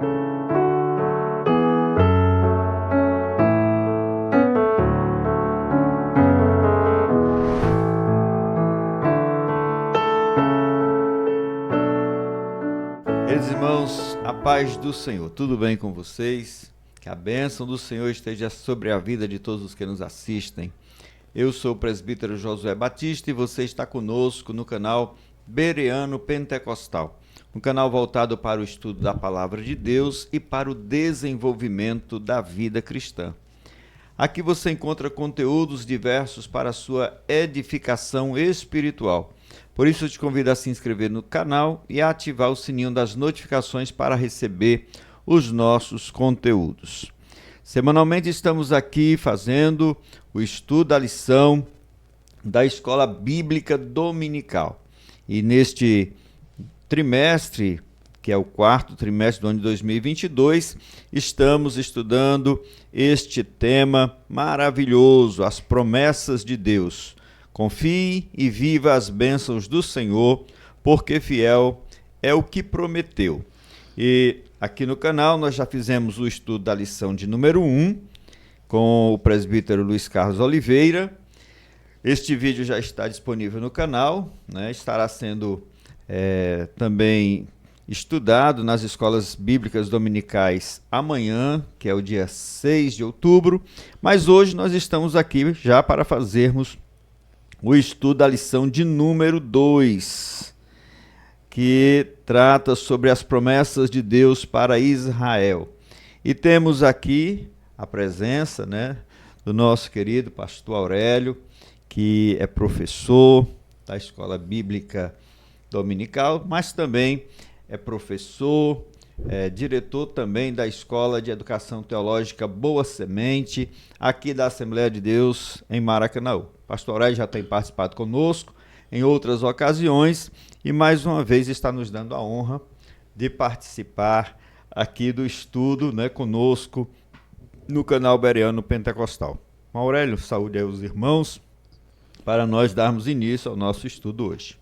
Queridos irmãos, a paz do Senhor, tudo bem com vocês? Que a bênção do Senhor esteja sobre a vida de todos os que nos assistem. Eu sou o presbítero Josué Batista e você está conosco no canal Bereano Pentecostal, um canal voltado para o estudo da Palavra de Deus e para o desenvolvimento da vida cristã. Aqui você encontra conteúdos diversos para a sua edificação espiritual. Por isso eu te convido a se inscrever no canal e a ativar o sininho das notificações para receber os nossos conteúdos. Semanalmente estamos aqui fazendo o estudo da lição da Escola Bíblica Dominical. E neste trimestre, que é o quarto trimestre do ano de 2022, estamos estudando este tema maravilhoso, as promessas de Deus. Confie e viva as bênçãos do Senhor, porque fiel é o que prometeu. E aqui no canal nós já fizemos o estudo da lição de número 1, com o presbítero Luiz Carlos Oliveira. Este vídeo já está disponível no canal, né? Estará sendo também estudado nas escolas bíblicas dominicais amanhã, que é o dia 6 de outubro. Mas hoje nós estamos aqui já para fazermos o estudo da lição de número 2, que trata sobre as promessas de Deus para Israel. E temos aqui a presença, do nosso querido pastor Aurélio, que é professor da Escola Bíblica Dominical, mas também é professor, diretor também da Escola de Educação Teológica Boa Semente, aqui da Assembleia de Deus em Maracanaú. Pastor Aurélio já tem participado conosco em outras ocasiões e mais uma vez está nos dando a honra de participar aqui do estudo, conosco no canal Bereano Pentecostal. Aurélio, saúde aí os irmãos, para nós darmos início ao nosso estudo hoje.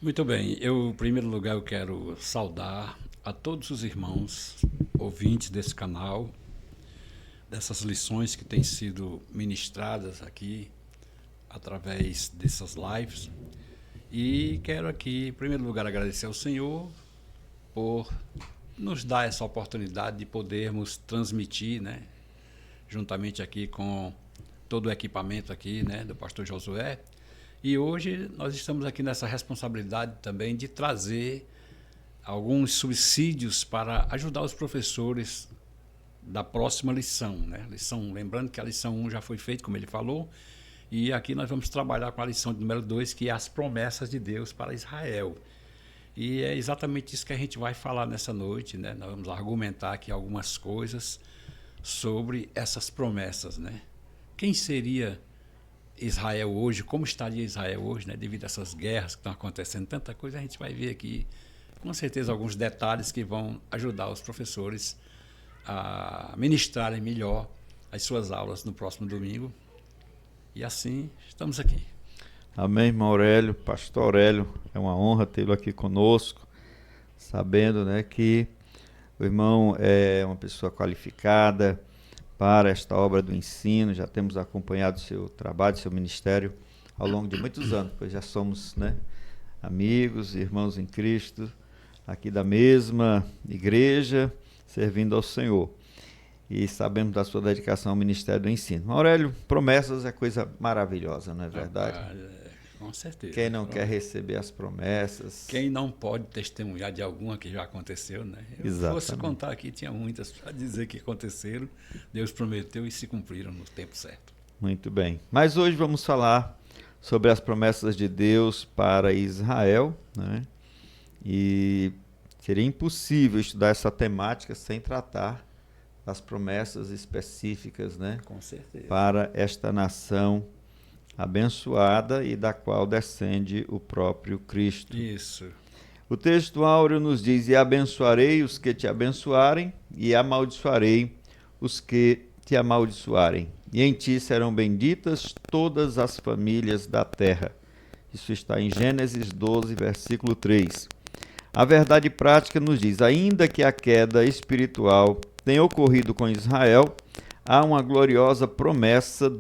Muito bem, em primeiro lugar eu quero saudar a todos os irmãos ouvintes desse canal, dessas lições que têm sido ministradas aqui através dessas lives, e quero aqui, em primeiro lugar, agradecer ao Senhor por nos dar essa oportunidade de podermos transmitir, juntamente aqui com todo o equipamento aqui, do pastor Josué. E hoje nós estamos aqui nessa responsabilidade também de trazer alguns subsídios para ajudar os professores da próxima lição, lembrando que a lição 1 já foi feita, como ele falou, e aqui nós vamos trabalhar com a lição de número 2, que é as promessas de Deus para Israel. E é exatamente isso que a gente vai falar nessa noite, Nós vamos argumentar aqui algumas coisas sobre essas promessas, Quem seria Israel hoje, como estaria Israel hoje, devido a essas guerras que estão acontecendo, tanta coisa, a gente vai ver aqui, com certeza, alguns detalhes que vão ajudar os professores a ministrarem melhor as suas aulas no próximo domingo. E assim, estamos aqui. Amém, irmão Aurélio, pastor Aurélio, é uma honra tê-lo aqui conosco, sabendo que o irmão é uma pessoa qualificada para esta obra do ensino. Já temos acompanhado o seu trabalho, seu ministério ao longo de muitos anos, pois já somos amigos, irmãos em Cristo, aqui da mesma igreja, servindo ao Senhor. E sabemos da sua dedicação ao ministério do ensino. Aurélio, promessas é coisa maravilhosa, não é verdade? Com certeza. Quem não quer receber as promessas? Quem não pode testemunhar de alguma que já aconteceu, Exatamente. Se fosse contar aqui, tinha muitas para dizer que aconteceram, Deus prometeu e se cumpriram no tempo certo. Muito bem. Mas hoje vamos falar sobre as promessas de Deus para Israel, E seria impossível estudar essa temática sem tratar das promessas específicas, Com certeza, para esta nação abençoada e da qual descende o próprio Cristo. Isso. O texto áureo nos diz: e abençoarei os que te abençoarem, e amaldiçoarei os que te amaldiçoarem. E em ti serão benditas todas as famílias da terra. Isso está em Gênesis 12, versículo 3. A verdade prática nos diz, ainda que a queda espiritual tenha ocorrido com Israel, há uma gloriosa promessa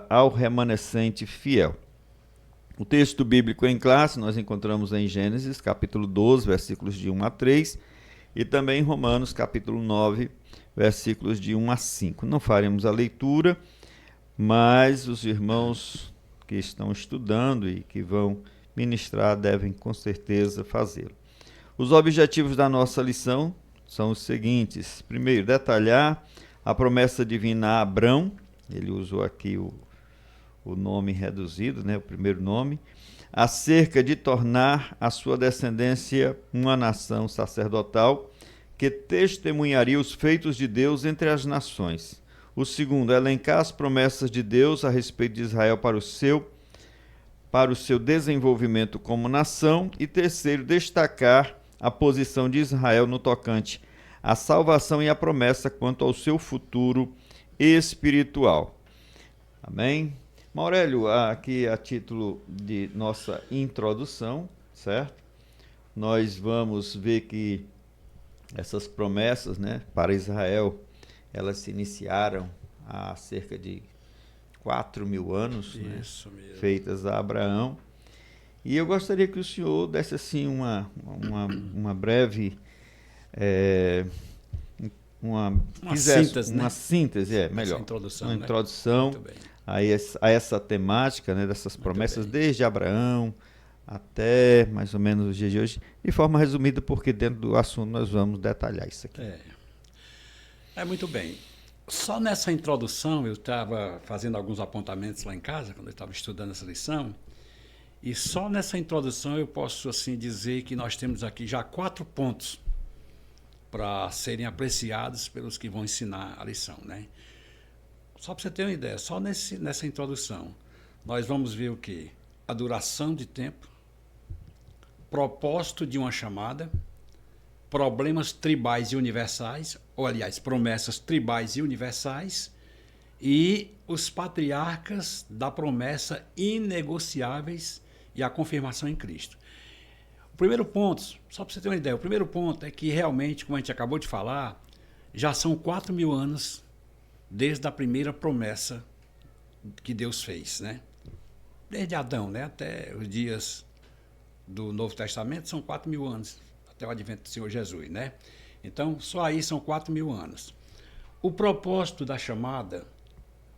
ao remanescente fiel. O texto bíblico em classe nós encontramos em Gênesis, capítulo 12, versículos de 1 a 3, e também em Romanos, capítulo 9, versículos de 1 a 5. Não faremos a leitura, mas os irmãos que estão estudando e que vão ministrar devem com certeza fazê-lo. Os objetivos da nossa lição são os seguintes. Primeiro, detalhar a promessa divina a Abrão. Ele usou aqui o nome reduzido, né, o primeiro nome, acerca de tornar a sua descendência uma nação sacerdotal que testemunharia os feitos de Deus entre as nações. O segundo, elencar as promessas de Deus a respeito de Israel para o seu desenvolvimento como nação. E terceiro, destacar a posição de Israel no tocante à salvação e à promessa quanto ao seu futuro espiritual. Amém? Maurélio, aqui a título de nossa introdução, certo? Nós vamos ver que essas promessas, né, para Israel, elas se iniciaram há cerca de 4.000 anos, né, feitas a Abraão. E eu gostaria que o senhor desse assim uma breve síntese, melhor, introdução, uma introdução, né? a essa temática, né, dessas promessas desde Abraão até mais ou menos os dias de hoje, de forma resumida, porque dentro do assunto nós vamos detalhar isso aqui. Muito bem. Só nessa introdução eu estava fazendo alguns apontamentos lá em casa, quando eu estava estudando essa lição, e só nessa introdução eu posso assim dizer que nós temos aqui já 4 pontos para serem apreciados pelos que vão ensinar a lição, né? Só para você ter uma ideia, só nessa introdução, nós vamos ver o quê? A duração de tempo, propósito de uma chamada, problemas tribais e universais, ou aliás, promessas tribais e universais, e os patriarcas da promessa inegociáveis e a confirmação em Cristo. O primeiro ponto, só para você ter uma ideia, o primeiro ponto é que realmente, como a gente acabou de falar, já são 4.000 anos desde a primeira promessa que Deus fez, né? Desde Adão, né, até os dias do Novo Testamento são 4.000 anos, até o advento do Senhor Jesus, né? Então, só aí são 4.000 anos. O propósito da chamada,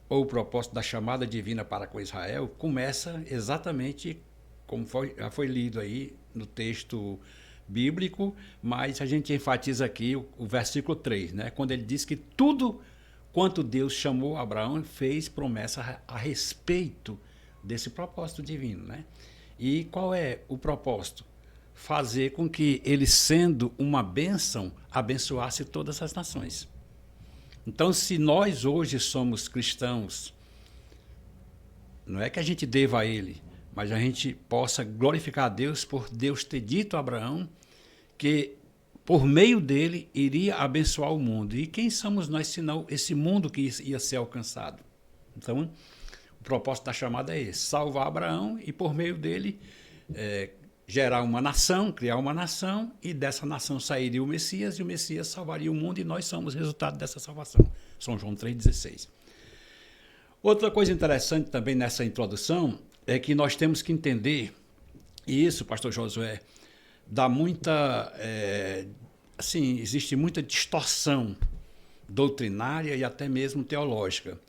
ou o propósito da chamada divina para com Israel, começa exatamente como já foi lido aí no texto bíblico, mas a gente enfatiza aqui o versículo 3, né? Quando ele diz que tudo quanto Deus chamou Abraão, fez promessa a respeito desse propósito divino, né? E qual é o propósito? Fazer com que ele, sendo uma bênção, abençoasse todas as nações. Então, se nós hoje somos cristãos, não é que a gente deva a ele, mas a gente possa glorificar a Deus por Deus ter dito a Abraão que por meio dele iria abençoar o mundo. E quem somos nós, senão esse mundo que ia ser alcançado? Então, o propósito da chamada é esse, salvar Abraão e por meio dele gerar uma nação, criar uma nação, e dessa nação sairia o Messias, e o Messias salvaria o mundo, e nós somos resultado dessa salvação. São João 3,16. Outra coisa interessante também nessa introdução é que nós temos que entender, e isso, pastor Josué, dá muita, existe muita distorção doutrinária e até mesmo teológica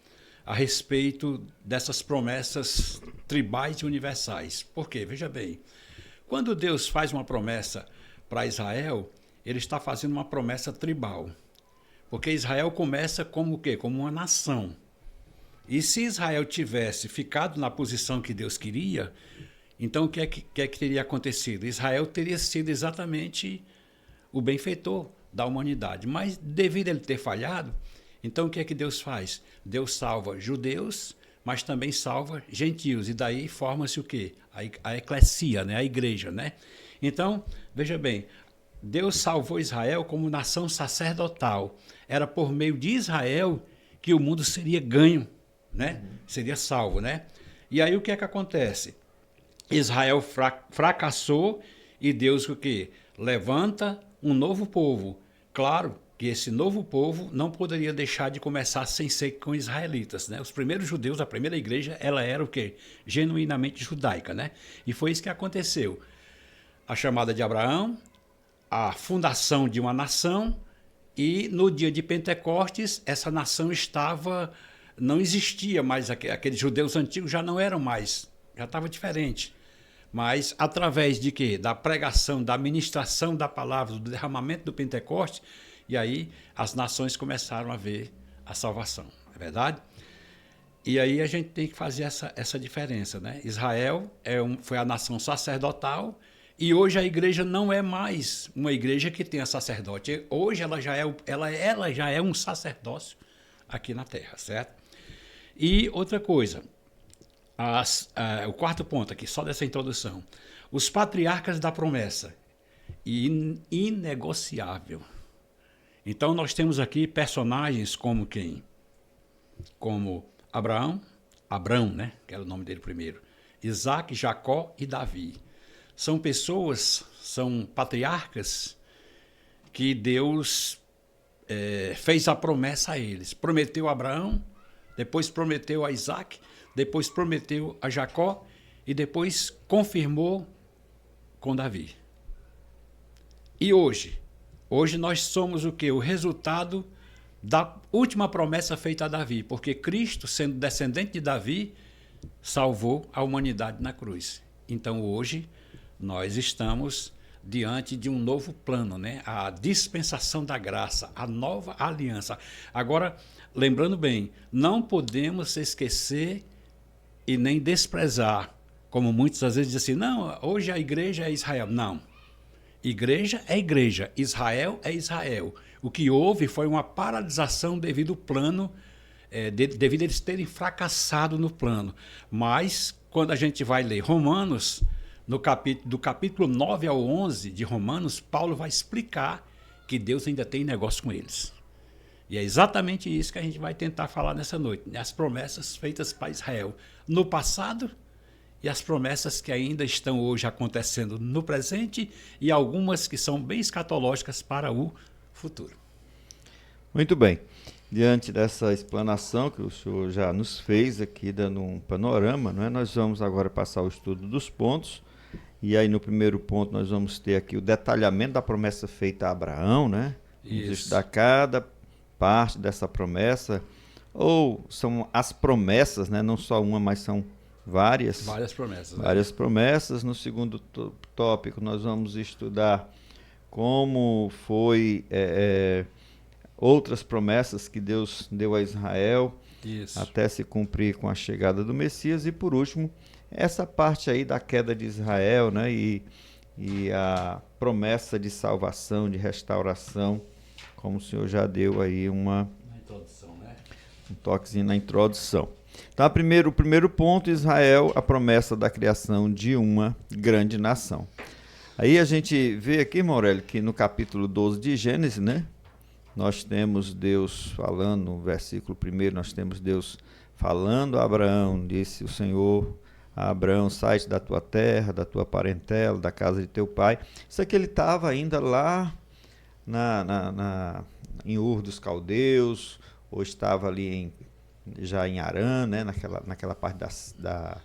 a respeito dessas promessas tribais e universais. Por quê? Veja bem, quando Deus faz uma promessa para Israel, ele está fazendo uma promessa tribal. Porque Israel começa como o quê? Como uma nação. E se Israel tivesse ficado na posição que Deus queria, então o que é que teria acontecido? Israel teria sido exatamente o benfeitor da humanidade. Mas devido a ele ter falhado, então o que é que Deus faz? Deus salva judeus, mas também salva gentios. E daí forma-se o quê? A eclesia, né? A igreja, né? Então, veja bem, Deus salvou Israel como nação sacerdotal. Era por meio de Israel que o mundo seria ganho, né? Seria salvo, né? E aí o que é que acontece? Israel fracassou e Deus o quê? levanta um novo povo. Claro que esse novo povo não poderia deixar de começar sem ser com israelitas, né? Os primeiros judeus, a primeira igreja, ela era o quê? Genuinamente judaica, né? E foi isso que aconteceu. A chamada de Abraão, a fundação de uma nação, e no dia de Pentecostes, essa nação não existia mais, aqueles judeus antigos já não eram mais, já estava diferente. Mas através de quê? Da pregação, da ministração da palavra, do derramamento do Pentecostes, e aí as nações começaram a ver a salvação, é verdade? E aí a gente tem que fazer essa diferença, né? Israel foi a nação sacerdotal, e hoje a igreja não é mais uma igreja que tenha sacerdote. Hoje ela já é um sacerdócio aqui na terra, certo? E outra coisa, o quarto ponto aqui, só dessa introdução. Os patriarcas da promessa, inegociável. Então nós temos aqui personagens como quem? Como Abrão, né? Que era o nome dele primeiro. Isaac, Jacó e Davi. São pessoas, são patriarcas que Deus fez a promessa a eles. Prometeu a Abraão, depois prometeu a Isaac, depois prometeu a Jacó e depois confirmou com Davi. E hoje nós somos o quê? O resultado da última promessa feita a Davi, porque Cristo, sendo descendente de Davi, salvou a humanidade na cruz. Então hoje nós estamos diante de um novo plano, né? A dispensação da graça, a nova aliança. Agora, lembrando bem, não podemos esquecer e nem desprezar, como muitas às vezes dizem assim, não, hoje a igreja é Israel. Não. Igreja é igreja, Israel é Israel. O que houve foi uma paralisação devido ao plano, devido a eles terem fracassado no plano. Mas, quando a gente vai ler Romanos, do capítulo 9 ao 11 de Romanos, Paulo vai explicar que Deus ainda tem negócio com eles. E é exatamente isso que a gente vai tentar falar nessa noite, né? As promessas feitas para Israel no passado e as promessas que ainda estão hoje acontecendo no presente e algumas que são bem escatológicas para o futuro. Muito bem. Diante dessa explanação que o senhor já nos fez aqui, dando um panorama, não é? Nós vamos agora passar o estudo dos pontos. E aí no primeiro ponto nós vamos ter aqui o detalhamento da promessa feita a Abraão, né? Vamos estudar cada parte dessa promessa, ou são as promessas, né? Não só uma, mas são várias. Várias promessas. Várias promessas. No segundo tópico nós vamos estudar como foi outras promessas que Deus deu a Israel, até se cumprir com a chegada do Messias. E por último, essa parte aí da queda de Israel, né? E a promessa de salvação, de restauração, como o senhor já deu aí um toquezinho na introdução. Então, o primeiro ponto, Israel, a promessa da criação de uma grande nação. Aí a gente vê aqui, Morelli, que no capítulo 12 de Gênesis, né? Nós temos Deus falando, no versículo 1, nós temos Deus falando a Abraão, disse o Senhor a Abraão, sai da tua terra, da tua parentela, da casa de teu pai. Isso aqui ele estava ainda lá em Ur dos Caldeus, ou estava ali já em Arã, né, naquela parte da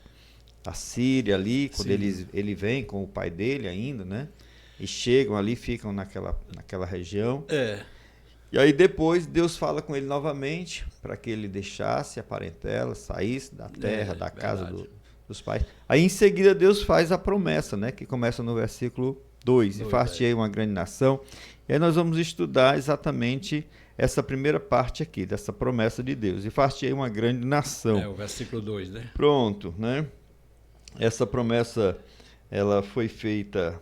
Síria ali, quando ele vem com o pai dele ainda, né? E chegam ali, ficam naquela região. E aí depois Deus fala com ele novamente para que ele deixasse a parentela, saísse da terra, da casa dos pais. Aí em seguida Deus faz a promessa, né, que começa no versículo 2, e far-te-ei uma grande nação. E aí nós vamos estudar exatamente essa primeira parte aqui, dessa promessa de Deus. E far-te-ei uma grande nação. O versículo 2, né? Pronto, né? Essa promessa, ela foi feita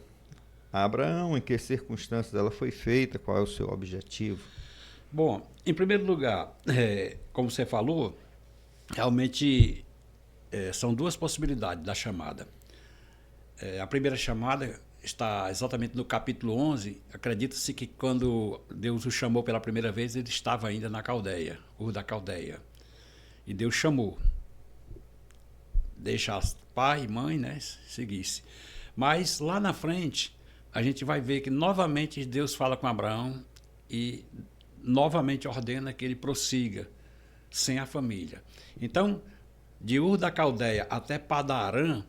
a Abraão, em que circunstâncias ela foi feita, qual é o seu objetivo? Bom, em primeiro lugar, como você falou, realmente são duas possibilidades da chamada. A primeira chamada está exatamente no capítulo 11. Acredita-se que quando Deus o chamou pela primeira vez, ele estava ainda na Caldeia, Ur da Caldeia. E Deus chamou. Deixasse pai e mãe, né, seguisse. Mas lá na frente, a gente vai ver que novamente Deus fala com Abraão e novamente ordena que ele prossiga sem a família. Então, de Ur da Caldeia até Padarã,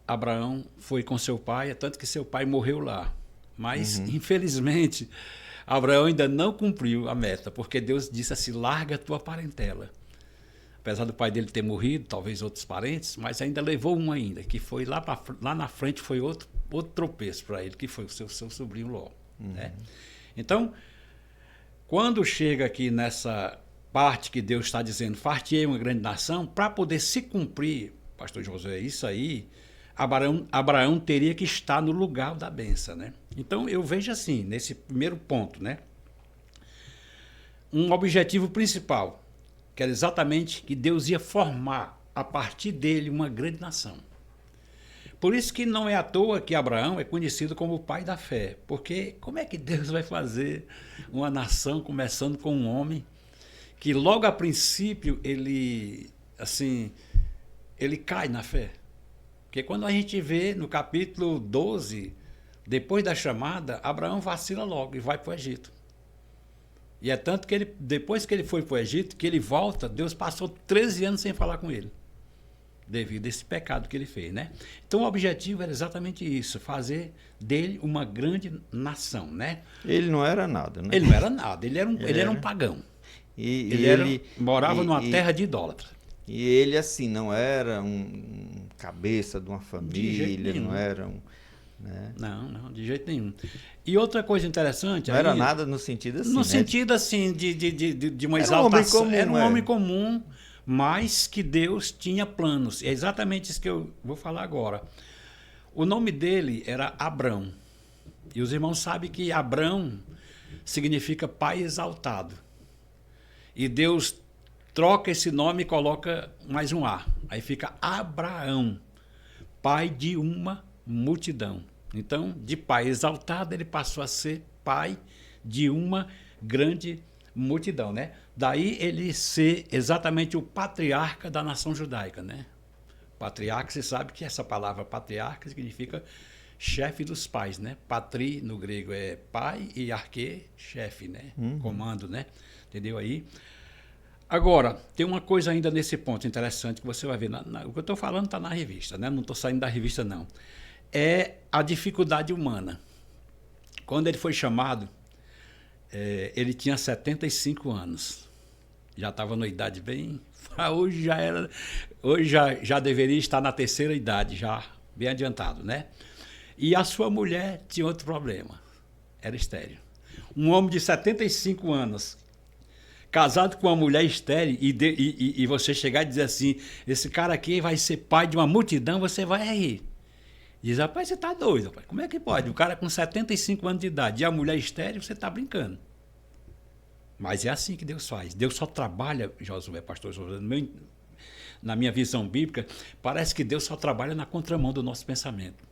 Abraão foi com seu pai, tanto que seu pai morreu lá. Mas, infelizmente, Abraão ainda não cumpriu a meta, porque Deus disse assim, larga a tua parentela. Apesar do pai dele ter morrido, talvez outros parentes, mas ainda levou um ainda, que foi lá na frente, foi outro tropeço para ele, que foi o seu sobrinho Ló. Né? Então, quando chega aqui nessa parte que Deus está dizendo, far-te-ei uma grande nação, para poder se cumprir, pastor Josué, isso aí, Abraão teria que estar no lugar da bênção, né? Então, eu vejo assim, nesse primeiro ponto, né? Um objetivo principal, que era exatamente que Deus ia formar, a partir dele, uma grande nação. Por isso que não é à toa que Abraão é conhecido como o pai da fé, porque como é que Deus vai fazer uma nação começando com um homem que logo a princípio ele cai na fé? Porque quando a gente vê no capítulo 12, depois da chamada, Abraão vacila logo e vai para o Egito. E é tanto que depois que ele foi para o Egito, que ele volta, Deus passou 13 anos sem falar com ele, devido a esse pecado que ele fez, né? Então o objetivo era exatamente isso, fazer dele uma grande nação, né? Ele não era nada, né? Ele não era nada, ele era um pagão. Ele morava numa terra de idólatra. E ele, assim, não era um cabeça de uma família, não era um... Né? Não, de jeito nenhum. E outra coisa interessante... Não era nada no sentido assim, no né? sentido, assim, de uma exaltação. Era um homem comum, mas que Deus tinha planos. É exatamente isso que eu vou falar agora. O nome dele era Abrão. E os irmãos sabem que Abrão significa pai exaltado. E Deus troca esse nome e coloca mais um A. Aí fica Abraão, pai de uma multidão. Então, de pai exaltado, ele passou a ser pai de uma grande multidão, né? Daí ele ser exatamente o patriarca da nação judaica, né? Patriarca, você sabe que essa palavra patriarca significa chefe dos pais, né? Patri, no grego, é pai e arque, chefe, né? Comando, né? Entendeu aí? Agora, tem uma coisa ainda nesse ponto interessante que você vai ver. O que eu estou falando está na revista, né? Não estou saindo da revista, não. É a dificuldade humana. Quando ele foi chamado, ele tinha 75 anos. Já estava numa idade bem... Hoje já deveria estar na terceira idade, já bem adiantado, né? E a sua mulher tinha outro problema. Era estéril. Um homem de 75 anos, casado com uma mulher estéril, e você chegar e dizer assim, esse cara aqui vai ser pai de uma multidão, você vai rir. Diz, rapaz, você está doido, rapaz. Como é que pode? O cara com 75 anos de idade e a mulher estéril, você está brincando. Mas é assim que Deus faz. Deus só trabalha, Josué, pastor Josué, na minha visão bíblica, parece que Deus só trabalha na contramão do nosso pensamento.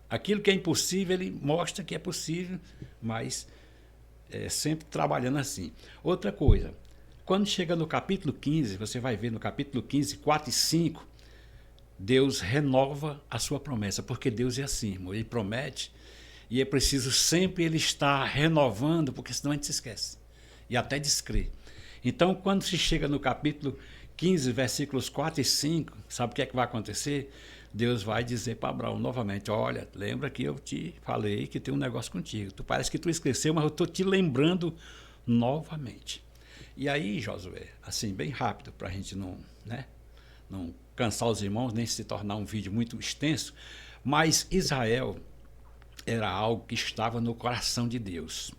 Aquilo que é impossível, ele mostra que é possível, mas sempre trabalhando assim. Outra coisa, quando chega no capítulo 15, você vai ver no capítulo 15, 4 e 5, Deus renova a sua promessa, porque Deus é assim, irmão, ele promete e é preciso sempre ele estar renovando, porque senão a gente se esquece e até descrê. Então, quando se chega no capítulo 15, versículos 4 e 5, sabe o que é que vai acontecer? Deus vai dizer para Abraão novamente, olha, lembra que eu te falei que tem um negócio contigo. Parece que tu esqueceu, mas eu estou te lembrando novamente. E aí, Josué, assim, bem rápido, para a gente não cansar os irmãos, nem se tornar um vídeo muito extenso, mas Israel era algo que estava no coração de Deus.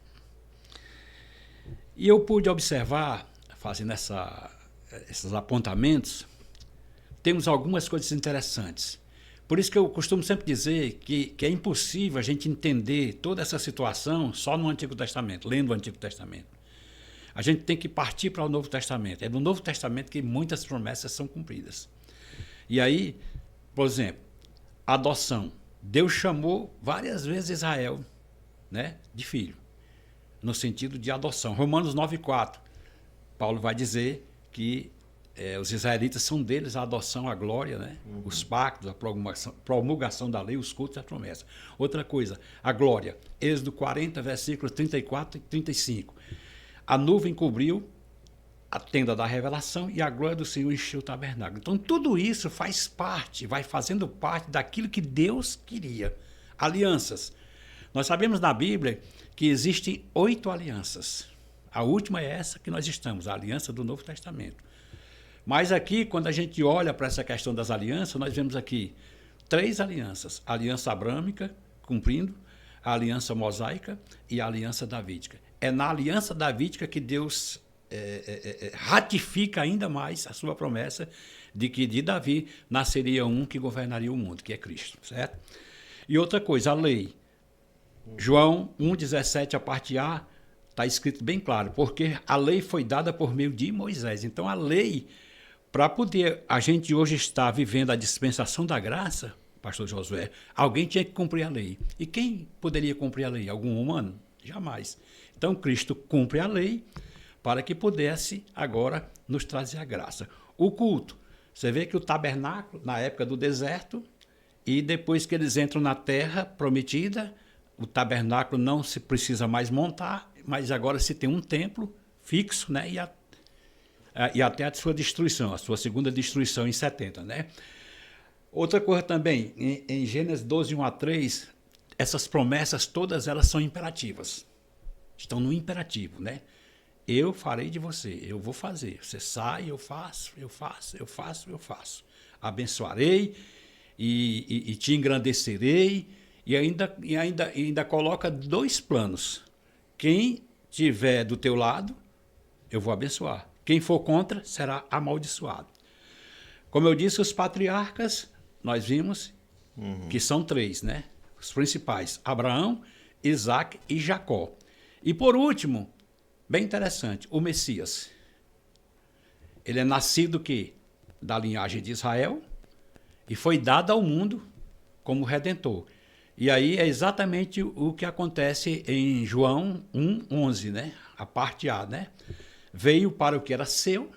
E eu pude observar, fazendo esses apontamentos, temos algumas coisas interessantes. Por isso que eu costumo sempre dizer que é impossível a gente entender toda essa situação só no Antigo Testamento, lendo o Antigo Testamento. A gente tem que partir para o Novo Testamento. É no Novo Testamento que muitas promessas são cumpridas. E aí, por exemplo, adoção. Deus chamou várias vezes Israel, né, de filho, no sentido de adoção. Romanos 9,4. Paulo vai dizer que Os israelitas são deles a adoção, a glória, né? Os pactos, a promulgação da lei, os cultos e a promessa. Outra coisa, a glória. Êxodo 40, versículos 34 e 35. A nuvem cobriu a tenda da revelação e a glória do Senhor encheu o tabernáculo. Então, tudo isso faz parte, vai fazendo parte daquilo que Deus queria. Alianças. Nós sabemos na Bíblia que existem 8 alianças. A última é essa que nós estamos, a aliança do Novo Testamento. Mas aqui, quando a gente olha para essa questão das alianças, nós vemos aqui 3 alianças. A aliança abrâmica, cumprindo, a aliança mosaica e a aliança davídica. É na aliança davídica que Deus ratifica ainda mais a sua promessa de que de Davi nasceria um que governaria o mundo, que é Cristo, certo? E outra coisa, a lei. João 1,17, a parte A, está escrito bem claro, porque a lei foi dada por meio de Moisés. Então, a lei, para poder a gente hoje estar vivendo a dispensação da graça, pastor Josué, alguém tinha que cumprir a lei. E quem poderia cumprir a lei? Algum humano? Jamais. Então, Cristo cumpre a lei para que pudesse agora nos trazer a graça. O culto. Você vê que o tabernáculo, na época do deserto, e depois que eles entram na terra prometida, o tabernáculo não se precisa mais montar, mas agora se tem um templo fixo, né? E até a sua destruição, a sua segunda destruição em 70, né? Outra coisa também, em Gênesis 12, 1 a 3, essas promessas todas elas são imperativas. Estão no imperativo, né? Eu farei de você, eu vou fazer. Você sai, eu faço, eu faço, eu faço, eu faço. Abençoarei e te engrandecerei. E ainda coloca 2 planos. Quem tiver do teu lado, eu vou abençoar. Quem for contra, será amaldiçoado. Como eu disse, os patriarcas, nós vimos que são 3, né? Os principais, Abraão, Isaac e Jacó. E por último, bem interessante, o Messias. Ele é nascido que da linhagem de Israel e foi dado ao mundo como Redentor. E aí é exatamente o que acontece em João 1,11, né? A parte A, né? Veio para o que era seu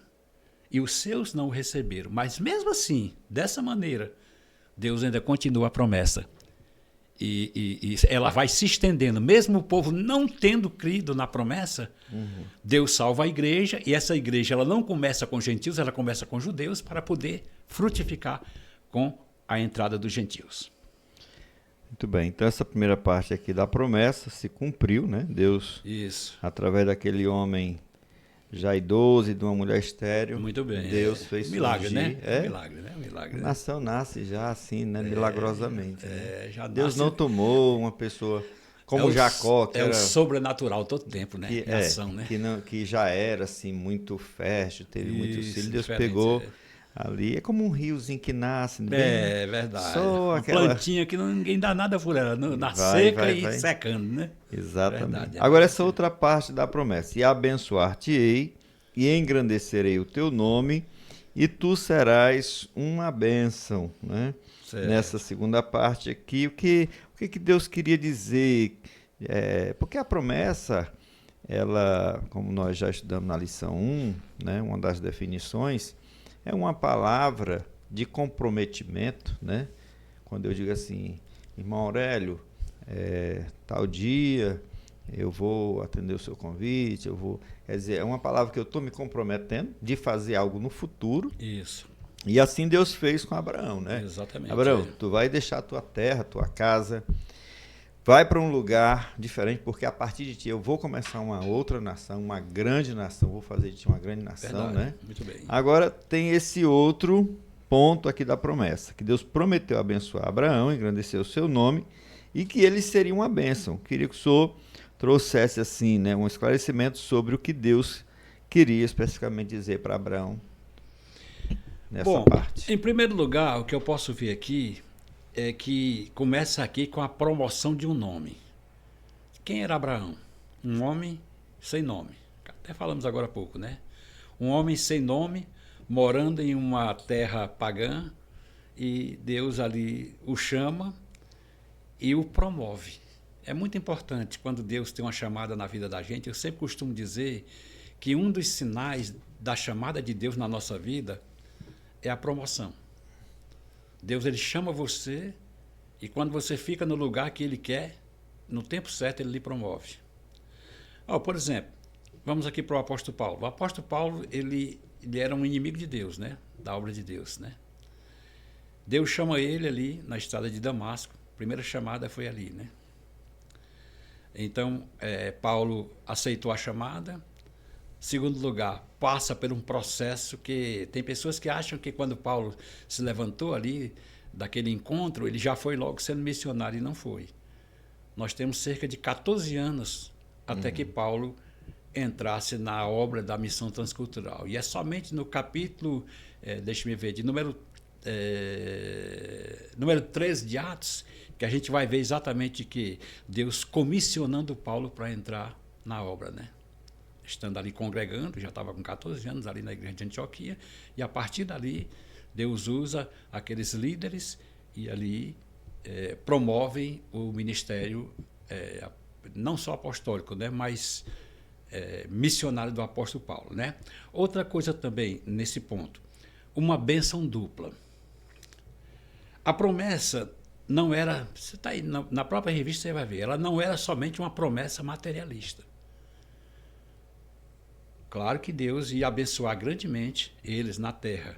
e os seus não o receberam. Mas mesmo assim, dessa maneira, Deus ainda continua a promessa. E ela vai se estendendo. Mesmo o povo não tendo crido na promessa, Deus salva a igreja, e essa igreja ela não começa com gentios, ela começa com judeus para poder frutificar com a entrada dos gentios. Muito bem, então essa primeira parte aqui da promessa se cumpriu, né? Deus, isso, através daquele homem já idoso e de uma mulher estéril, muito bem, Deus fez milagre, surgir. né? Milagre, né? Milagre. A nação nasce já assim, né? Milagrosamente. Né? Já Deus nasce, não tomou uma pessoa como Jacó, que é era, o sobrenatural todo tempo, né? que, Ação, né? que já era assim muito fértil, teve muitos filhos. Deus diferente, pegou ali, é como um riozinho que nasce. Bem, é verdade. Só uma aquela plantinha que ninguém dá nada por ela, na vai, seca vai, e vai. secando, né? Exatamente. Verdade, Agora essa outra parte da promessa. E abençoar-te-ei e engrandecerei o teu nome e tu serás uma bênção, né? Certo. Nessa segunda parte aqui, o que Deus queria dizer? Porque a promessa, ela, como nós já estudamos na lição 1, né, uma das definições, é uma palavra de comprometimento, né? Quando eu digo assim, irmão Aurélio, tal dia eu vou atender o seu convite, quer dizer, é uma palavra que eu estou me comprometendo de fazer algo no futuro. Isso. E assim Deus fez com Abraão, né? Exatamente. Abraão, tu vai deixar a tua terra, tua casa, vai para um lugar diferente, porque a partir de ti eu vou começar uma outra nação, uma grande nação, vou fazer de ti uma grande nação, verdade, né? muito bem. Agora tem esse outro ponto aqui da promessa, que Deus prometeu abençoar Abraão, engrandecer o seu nome, e que ele seria uma bênção. Queria que o senhor trouxesse assim, né, um esclarecimento sobre o que Deus queria especificamente dizer para Abraão nessa parte. Em primeiro lugar, o que eu posso ver aqui é que começa aqui com a promoção de um nome. Quem era Abraão? Um homem sem nome. Até falamos agora há pouco, né? Um homem sem nome, morando em uma terra pagã, e Deus ali o chama e o promove. É muito importante quando Deus tem uma chamada na vida da gente. Eu sempre costumo dizer que um dos sinais da chamada de Deus na nossa vida é a promoção. Deus, ele chama você e quando você fica no lugar que ele quer, no tempo certo ele lhe promove. Por exemplo, vamos aqui para o apóstolo Paulo. O apóstolo Paulo, ele era um inimigo de Deus, né? Da obra de Deus, né? Deus chama ele ali na estrada de Damasco. A primeira chamada foi ali, né? Então, Paulo aceitou a chamada. Segundo lugar, passa por um processo que tem pessoas que acham que quando Paulo se levantou ali daquele encontro, ele já foi logo sendo missionário, e não foi. Nós temos cerca de 14 anos até que Paulo entrasse na obra da missão transcultural. E é somente no capítulo, deixa-me ver, de número 13 de Atos, que a gente vai ver exatamente que Deus comissionando Paulo para entrar na obra, né? Estando ali congregando, já estava com 14 anos ali na igreja de Antioquia, e a partir dali Deus usa aqueles líderes e ali promovem o ministério, não só apostólico, né, mas missionário do apóstolo Paulo, né? Outra coisa também nesse ponto, uma bênção dupla. A promessa não era, você está aí na própria revista, você vai ver, ela não era somente uma promessa materialista. Claro que Deus ia abençoar grandemente eles na terra,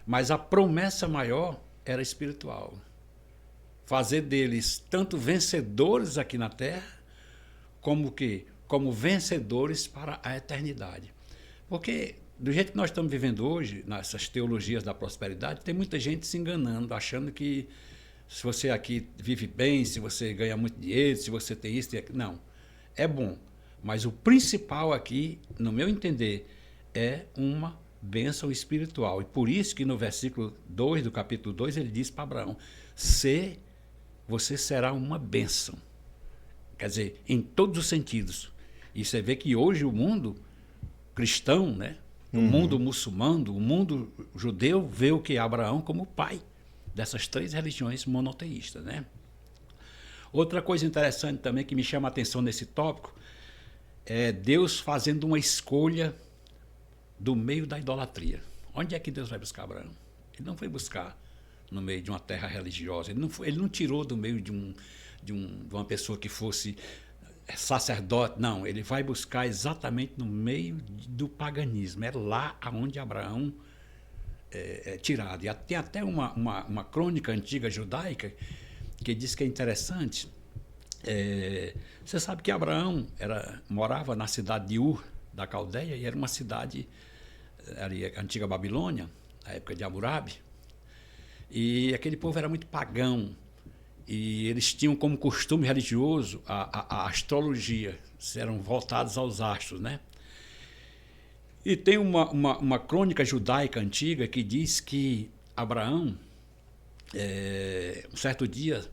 mas a promessa maior era espiritual. Fazer deles tanto vencedores aqui na terra, como vencedores para a eternidade. Porque do jeito que nós estamos vivendo hoje, nessas teologias da prosperidade, tem muita gente se enganando, achando que se você aqui vive bem, se você ganha muito dinheiro, se você tem isso, tem aquilo. Não, é bom. Mas o principal aqui, no meu entender, é uma bênção espiritual. E por isso que no versículo 2 do capítulo 2, ele diz para Abraão, você será uma bênção. Quer dizer, em todos os sentidos. E você vê que hoje o mundo cristão, né? O mundo muçulmano, o mundo judeu, vê o que? Abraão como pai dessas 3 religiões monoteístas, né? Outra coisa interessante também que me chama a atenção nesse tópico é Deus fazendo uma escolha do meio da idolatria. Onde é que Deus vai buscar Abraão? Ele não foi buscar no meio de uma terra religiosa. Ele não tirou do meio de uma pessoa que fosse sacerdote. Não, ele vai buscar exatamente no meio do paganismo. É lá onde Abraão é tirado. E tem até uma crônica antiga judaica que diz que é interessante. Você sabe que Abraão morava na cidade de Ur, da Caldeia, e era uma cidade, ali, a antiga Babilônia, na época de Hammurabi, e aquele povo era muito pagão, e eles tinham como costume religioso a astrologia, eram voltados aos astros, né? E tem uma crônica judaica antiga que diz que Abraão, um certo dia,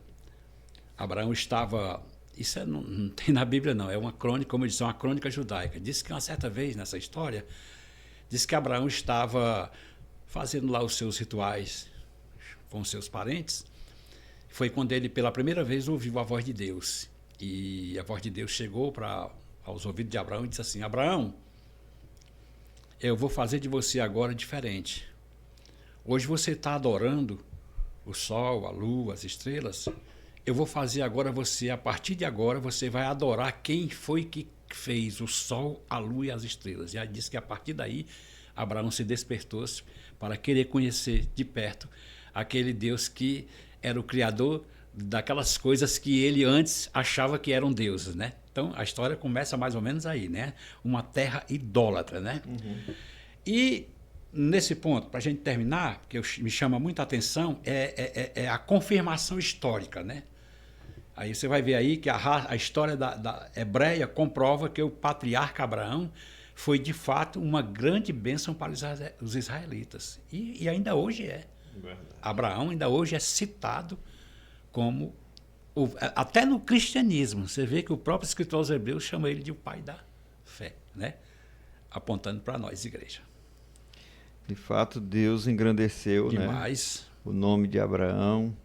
Abraão estava... Isso não tem na Bíblia, não. É uma crônica, como eu disse, é uma crônica judaica. Diz que uma certa vez, nessa história, diz que Abraão estava fazendo lá os seus rituais com seus parentes. Foi quando ele, pela primeira vez, ouviu a voz de Deus. E a voz de Deus chegou aos ouvidos de Abraão e disse assim, Abraão, eu vou fazer de você agora diferente. Hoje você está adorando o sol, a lua, as estrelas. Eu vou fazer agora a partir de agora, você vai adorar quem foi que fez o sol, a lua e as estrelas. E aí diz que a partir daí, Abraão se despertou para querer conhecer de perto aquele Deus que era o criador daquelas coisas que ele antes achava que eram deuses, né? Então, a história começa mais ou menos aí, né? Uma terra idólatra, né? E nesse ponto, para a gente terminar, que me chama muita atenção, é a confirmação histórica, né? Aí você vai ver aí que a história da hebreia comprova que o patriarca Abraão foi, de fato, uma grande bênção para os israelitas. E ainda hoje é. Verdade. Abraão ainda hoje é citado como... até no cristianismo, você vê que o próprio escritor aos Hebreus chama ele de o pai da fé, né? Apontando para nós, igreja. De fato, Deus engrandeceu, demais, né, o nome de Abraão.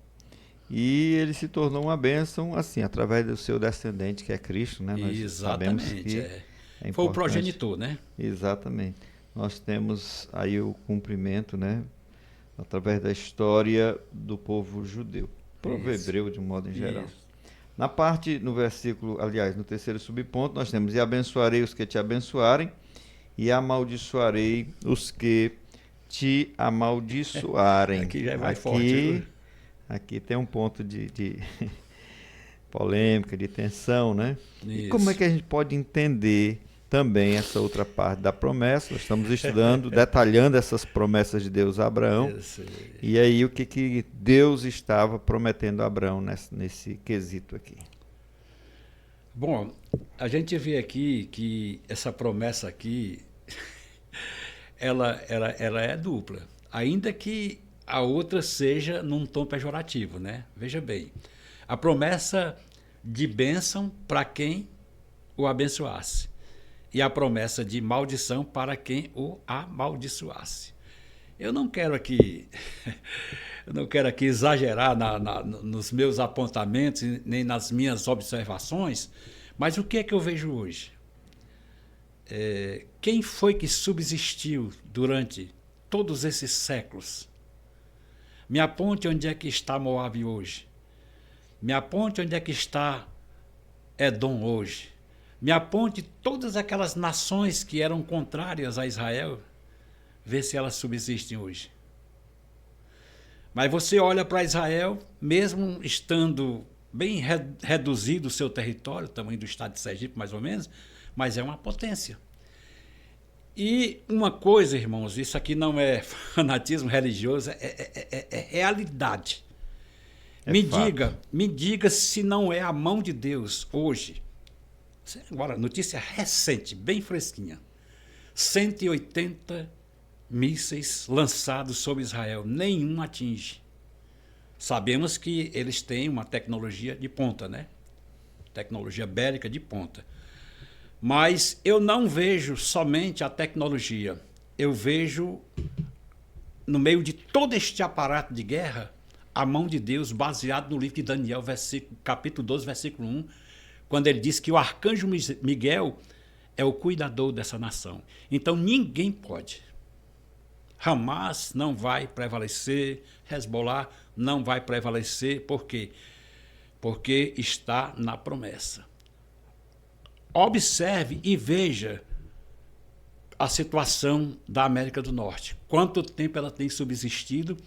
E ele se tornou uma bênção, assim, através do seu descendente, que é Cristo, né? Nós exatamente, sabemos que É Foi o importante. progenitor, né? Exatamente. Nós temos aí o cumprimento, né, através da história do povo judeu, povo Isso. hebreu de um modo em geral. Isso. Na parte, no versículo, aliás, no terceiro subponto, nós temos: e abençoarei os que te abençoarem, e amaldiçoarei os que te amaldiçoarem. Aqui já vai forte, viu? Aqui tem um ponto de polêmica, de tensão, né? E Isso. como é que a gente pode entender também essa outra parte da promessa? Nós estamos estudando, detalhando essas promessas de Deus a Abraão. Isso. E aí o que Deus estava prometendo a Abraão nesse quesito aqui? Bom, a gente vê aqui que essa promessa aqui, ela é dupla. Ainda que a outra seja num tom pejorativo, né? Veja bem, a promessa de bênção para quem o abençoasse e a promessa de maldição para quem o amaldiçoasse. Eu não quero aqui exagerar nos meus apontamentos nem nas minhas observações, mas o que é que eu vejo hoje? Quem foi que subsistiu durante todos esses séculos? Me aponte onde é que está Moabe hoje. Me aponte onde é que está Edom hoje. Me aponte todas aquelas nações que eram contrárias a Israel. Vê se elas subsistem hoje. Mas você olha para Israel, mesmo estando bem reduzido o seu território, o tamanho do estado de Sergipe mais ou menos, mas é uma potência. E uma coisa, irmãos, isso aqui não é fanatismo religioso, é realidade. Me diga se não é a mão de Deus hoje. Agora, notícia recente, bem fresquinha. 180 mísseis lançados sobre Israel, nenhum atinge. Sabemos que eles têm uma tecnologia de ponta, né? Tecnologia bélica de ponta. Mas eu não vejo somente a tecnologia. Eu vejo, no meio de todo este aparato de guerra, a mão de Deus, baseado no livro de Daniel, capítulo 12, versículo 1, quando ele diz que o arcanjo Miguel é o cuidador dessa nação. Então ninguém pode. Hamas não vai prevalecer, Hezbollah não vai prevalecer. Por quê? Porque está na promessa. Observe e veja a situação da América do Norte. Quanto tempo ela tem subsistido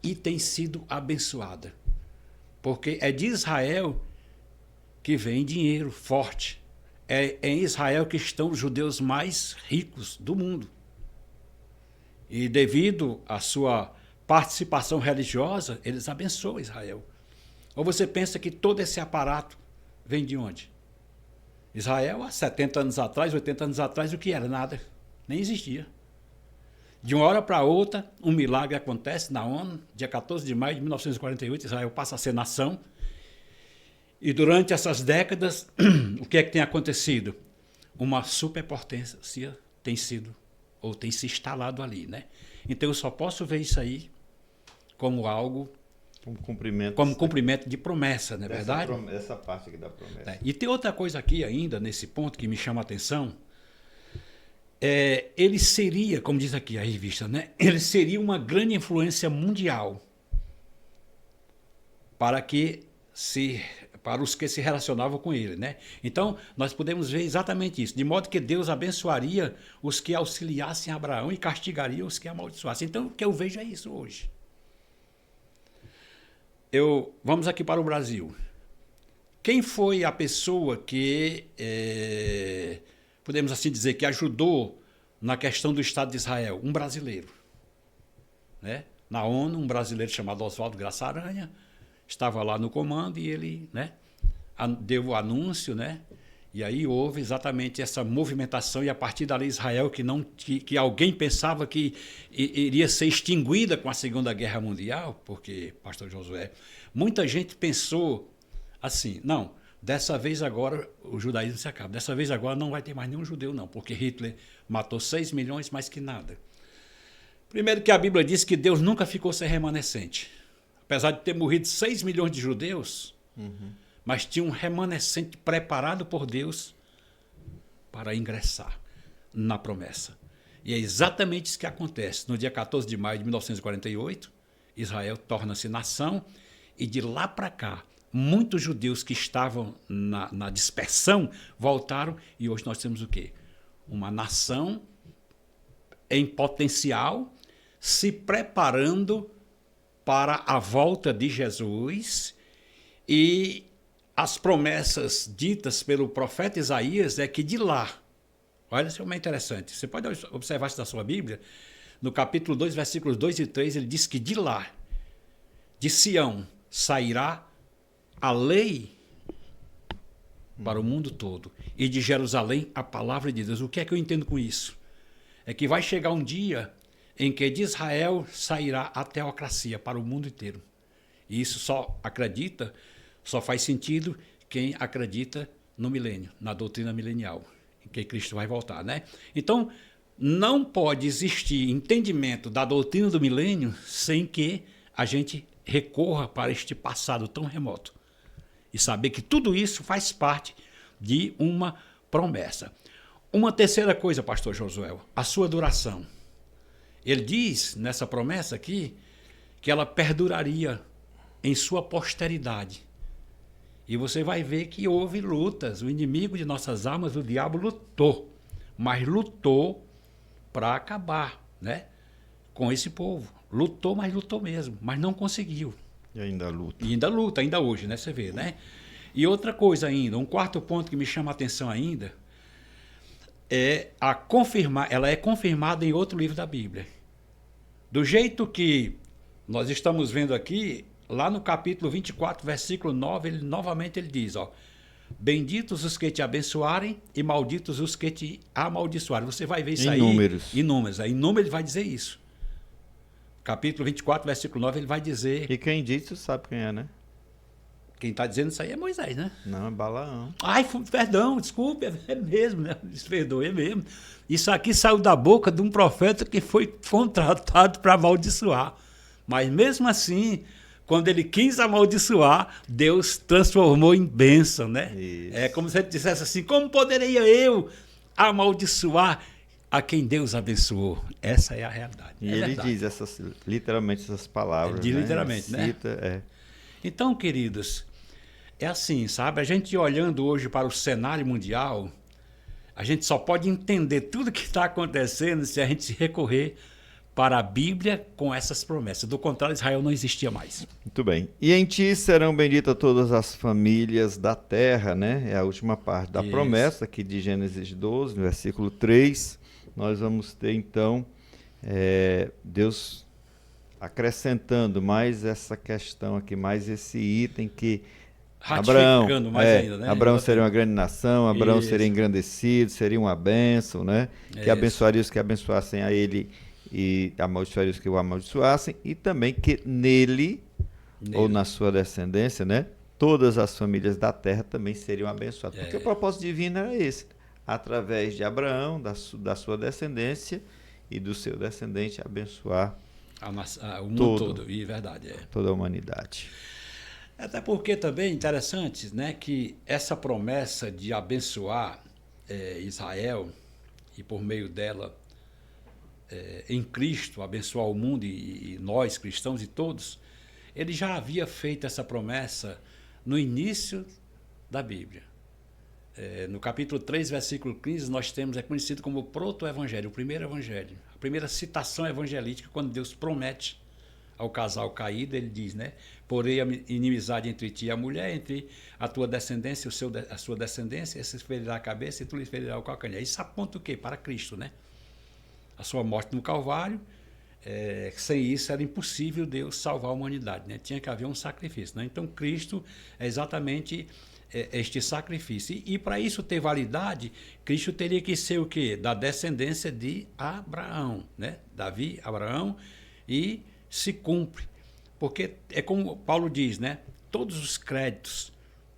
e tem sido abençoada. Porque é de Israel que vem dinheiro forte. É em Israel que estão os judeus mais ricos do mundo. E devido à sua participação religiosa, eles abençoam Israel. Ou você pensa que todo esse aparato vem de onde? Israel, há 70 anos atrás, 80 anos atrás, o que era? Nada. Nem existia. De uma hora para outra, um milagre acontece na ONU, dia 14 de maio de 1948, Israel passa a ser nação. E durante essas décadas, o que é que tem acontecido? Uma superpotência tem sido, ou tem se instalado ali, né? Então eu só posso ver isso aí como algo, como cumprimento de promessa, não é verdade? Essa parte aqui da promessa. E tem outra coisa aqui ainda, nesse ponto, que me chama a atenção. Ele seria, como diz aqui a revista, né? Ele seria uma grande influência mundial para os que se relacionavam com ele, né? Então, nós podemos ver exatamente isso, de modo que Deus abençoaria os que auxiliassem Abraão e castigaria os que amaldiçoassem. Então, o que eu vejo é isso hoje. Vamos aqui para o Brasil. Quem foi a pessoa que, podemos assim dizer, que ajudou na questão do Estado de Israel? Um brasileiro. Né? Na ONU, um brasileiro chamado Oswaldo Graça Aranha estava lá no comando e ele, né, deu o anúncio, né? E aí houve exatamente essa movimentação, e a partir dali Israel, que alguém pensava que iria ser extinguida com a Segunda Guerra Mundial, porque, pastor Josué, muita gente pensou assim, não, dessa vez agora o judaísmo se acaba, dessa vez agora não vai ter mais nenhum judeu não, porque Hitler matou 6 milhões mais que nada. Primeiro que a Bíblia diz que Deus nunca ficou sem remanescente. Apesar de ter morrido 6 milhões de judeus, mas tinha um remanescente preparado por Deus para ingressar na promessa. E é exatamente isso que acontece. No dia 14 de maio de 1948, Israel torna-se nação e de lá para cá, muitos judeus que estavam na dispersão voltaram e hoje nós temos o quê? Uma nação em potencial se preparando para a volta de Jesus, e as promessas ditas pelo profeta Isaías é que de lá, olha como é interessante, você pode observar isso na sua Bíblia, no capítulo 2, versículos 2 e 3, ele diz que de lá, de Sião, sairá a lei para o mundo todo, e de Jerusalém a palavra de Deus. O que é que eu entendo com isso? É que vai chegar um dia em que de Israel sairá a teocracia para o mundo inteiro. E isso só faz sentido quem acredita no milênio, na doutrina milenial, em que Cristo vai voltar, né? Então, não pode existir entendimento da doutrina do milênio sem que a gente recorra para este passado tão remoto e saber que tudo isso faz parte de uma promessa. Uma terceira coisa, pastor Josué, a sua duração. Ele diz, nessa promessa aqui, que ela perduraria em sua posteridade. E você vai ver que houve lutas. O inimigo de nossas almas, o diabo, lutou. Mas lutou para acabar, né, com esse povo. Lutou, mas lutou mesmo. Mas não conseguiu. E ainda luta. E ainda luta, ainda hoje, né? Você vê, né? E outra coisa ainda, um quarto ponto que me chama a atenção ainda, ela é confirmada em outro livro da Bíblia. Do jeito que nós estamos vendo aqui, lá no capítulo 24, versículo 9, novamente ele diz, ó, benditos os que te abençoarem e malditos os que te amaldiçoarem. Você vai ver isso aí. Em números. Em números ele vai dizer isso. Capítulo 24, versículo 9, ele vai dizer... E quem diz, tu sabe quem é, né? Quem está dizendo isso aí é Moisés, né? Não, é Balaão. Ai, perdão, desculpe, é mesmo, né? Perdoe, é mesmo. Isso aqui saiu da boca de um profeta que foi contratado para amaldiçoar. Mas mesmo assim, quando ele quis amaldiçoar, Deus transformou em bênção, né? Isso. É como se ele dissesse assim, como poderia eu amaldiçoar a quem Deus abençoou? Essa é a realidade. E ele diz literalmente essas palavras. Ele diz literalmente, né? Cita, Então, queridos, é assim, sabe? A gente olhando hoje para o cenário mundial, a gente só pode entender tudo que está acontecendo se a gente recorrer para a Bíblia com essas promessas. Do contrário, Israel não existia mais. Muito bem. E em ti serão benditas todas as famílias da terra, né? É a última parte da promessa aqui de Gênesis 12, no versículo 3. Nós vamos ter, então, Deus acrescentando mais essa questão aqui, mais esse item que Abraão, mais ainda, né? Abraão seria uma grande nação, Abraão seria engrandecido, seria uma bênção, né? Que abençoaria os que abençoassem a ele e amaldiçoaria os que o amaldiçoassem, e também que nele, ou na sua descendência, né? Todas as famílias da terra também seriam abençoadas. Porque o propósito divino era esse, através de Abraão, da sua descendência e do seu descendente, abençoar o mundo todo, e verdade. Toda a humanidade. Até porque também é interessante, né, que essa promessa de abençoar Israel e por meio dela em Cristo abençoar o mundo e nós cristãos e todos, ele já havia feito essa promessa no início da Bíblia. No capítulo 3, versículo 15, nós temos, é conhecido como o proto-evangelho, o primeiro evangelho, a primeira citação evangelística, quando Deus promete ao casal caído, ele diz, né? Porém, a inimizade entre ti e a mulher, entre a tua descendência e a sua descendência, esse ferirá a cabeça e tu lhe ferirá o calcanhar. Isso aponta o quê? Para Cristo, né? A sua morte no Calvário, sem isso era impossível Deus salvar a humanidade, né? Tinha que haver um sacrifício, né? Então, Cristo é exatamente este sacrifício. E para isso ter validade, Cristo teria que ser o quê? Da descendência de Abraão, né? Davi, Abraão, e se cumpre. Porque é como Paulo diz, né? Todos os créditos,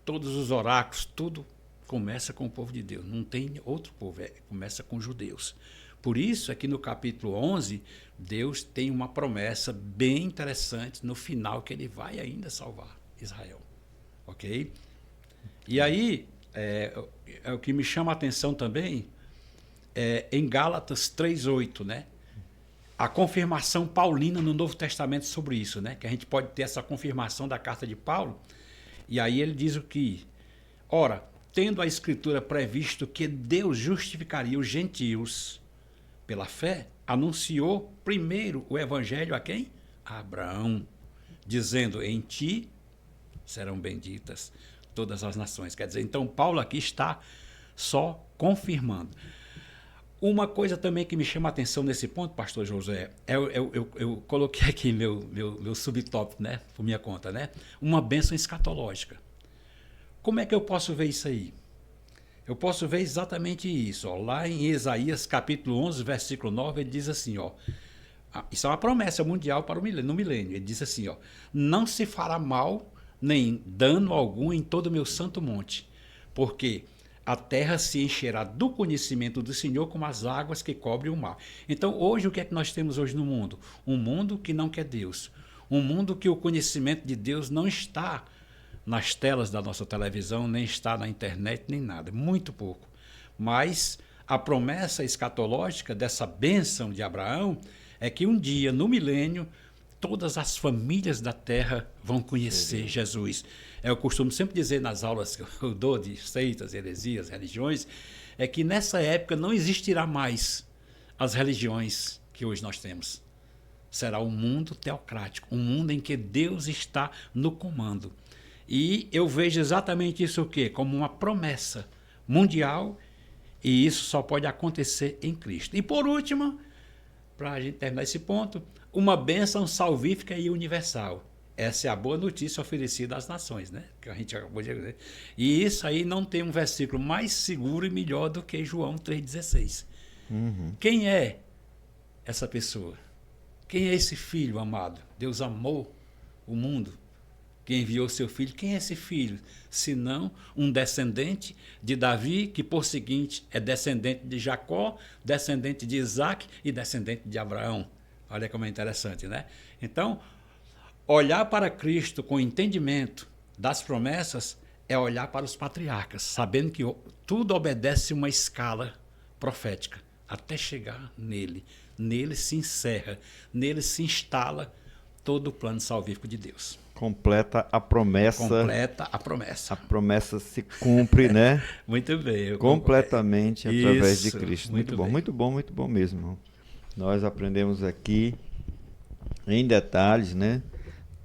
todos os oráculos, tudo começa com o povo de Deus. Não tem outro povo, começa com os judeus. Por isso, aqui no capítulo 11, Deus tem uma promessa bem interessante no final, que ele vai ainda salvar Israel. Ok? E aí, O que me chama a atenção também em Gálatas 3:8, né? A confirmação paulina no Novo Testamento sobre isso, né? Que a gente pode ter essa confirmação da carta de Paulo. E aí ele diz o que? Ora, tendo a Escritura previsto que Deus justificaria os gentios pela fé, anunciou primeiro o evangelho a quem? A Abraão, dizendo, em ti serão benditas todas as nações. Quer dizer, então Paulo aqui está só confirmando. Uma coisa também que me chama a atenção nesse ponto, pastor José, eu coloquei aqui meu subtópico, né, por minha conta, né? Uma bênção escatológica. Como é que eu posso ver isso aí? Eu posso ver exatamente isso. Ó. Lá em Isaías capítulo 11, versículo 9, ele diz assim, ó, isso é uma promessa mundial para no milênio. Ele diz assim, ó, não se fará mal nem dano algum em todo o meu santo monte, porque a terra se encherá do conhecimento do Senhor como as águas que cobrem o mar. Então, hoje, o que é que nós temos hoje no mundo? Um mundo que não quer Deus. Um mundo que o conhecimento de Deus não está nas telas da nossa televisão, nem está na internet, nem nada. Muito pouco. Mas a promessa escatológica dessa bênção de Abraão é que um dia, no milênio, todas as famílias da terra vão conhecer Jesus. Eu costumo sempre dizer nas aulas que eu dou de seitas, heresias, religiões, é que nessa época não existirá mais as religiões que hoje nós temos. Será um mundo teocrático, um mundo em que Deus está no comando. E eu vejo exatamente isso o quê? Como uma promessa mundial, e isso só pode acontecer em Cristo. E por último, para a gente terminar esse ponto, uma bênção salvífica e universal. Essa é a boa notícia oferecida às nações, né? Que a gente acabou de dizer. E isso aí não tem um versículo mais seguro e melhor do que João 3,16. Quem é essa pessoa? Quem é esse filho amado? Deus amou o mundo, que enviou seu filho. Quem é esse filho? Senão um descendente de Davi, que por seguinte é descendente de Jacó, descendente de Isaac e descendente de Abraão. Olha como é interessante, né? Então, olhar para Cristo com entendimento das promessas é olhar para os patriarcas, sabendo que tudo obedece uma escala profética, até chegar nele. Nele se encerra, nele se instala todo o plano salvífico de Deus. Completa a promessa. Completa a promessa. A promessa se cumpre, né? Muito bem. Completamente através de Cristo. Muito bem. Muito bom mesmo, irmão. Nós aprendemos aqui em detalhes, né?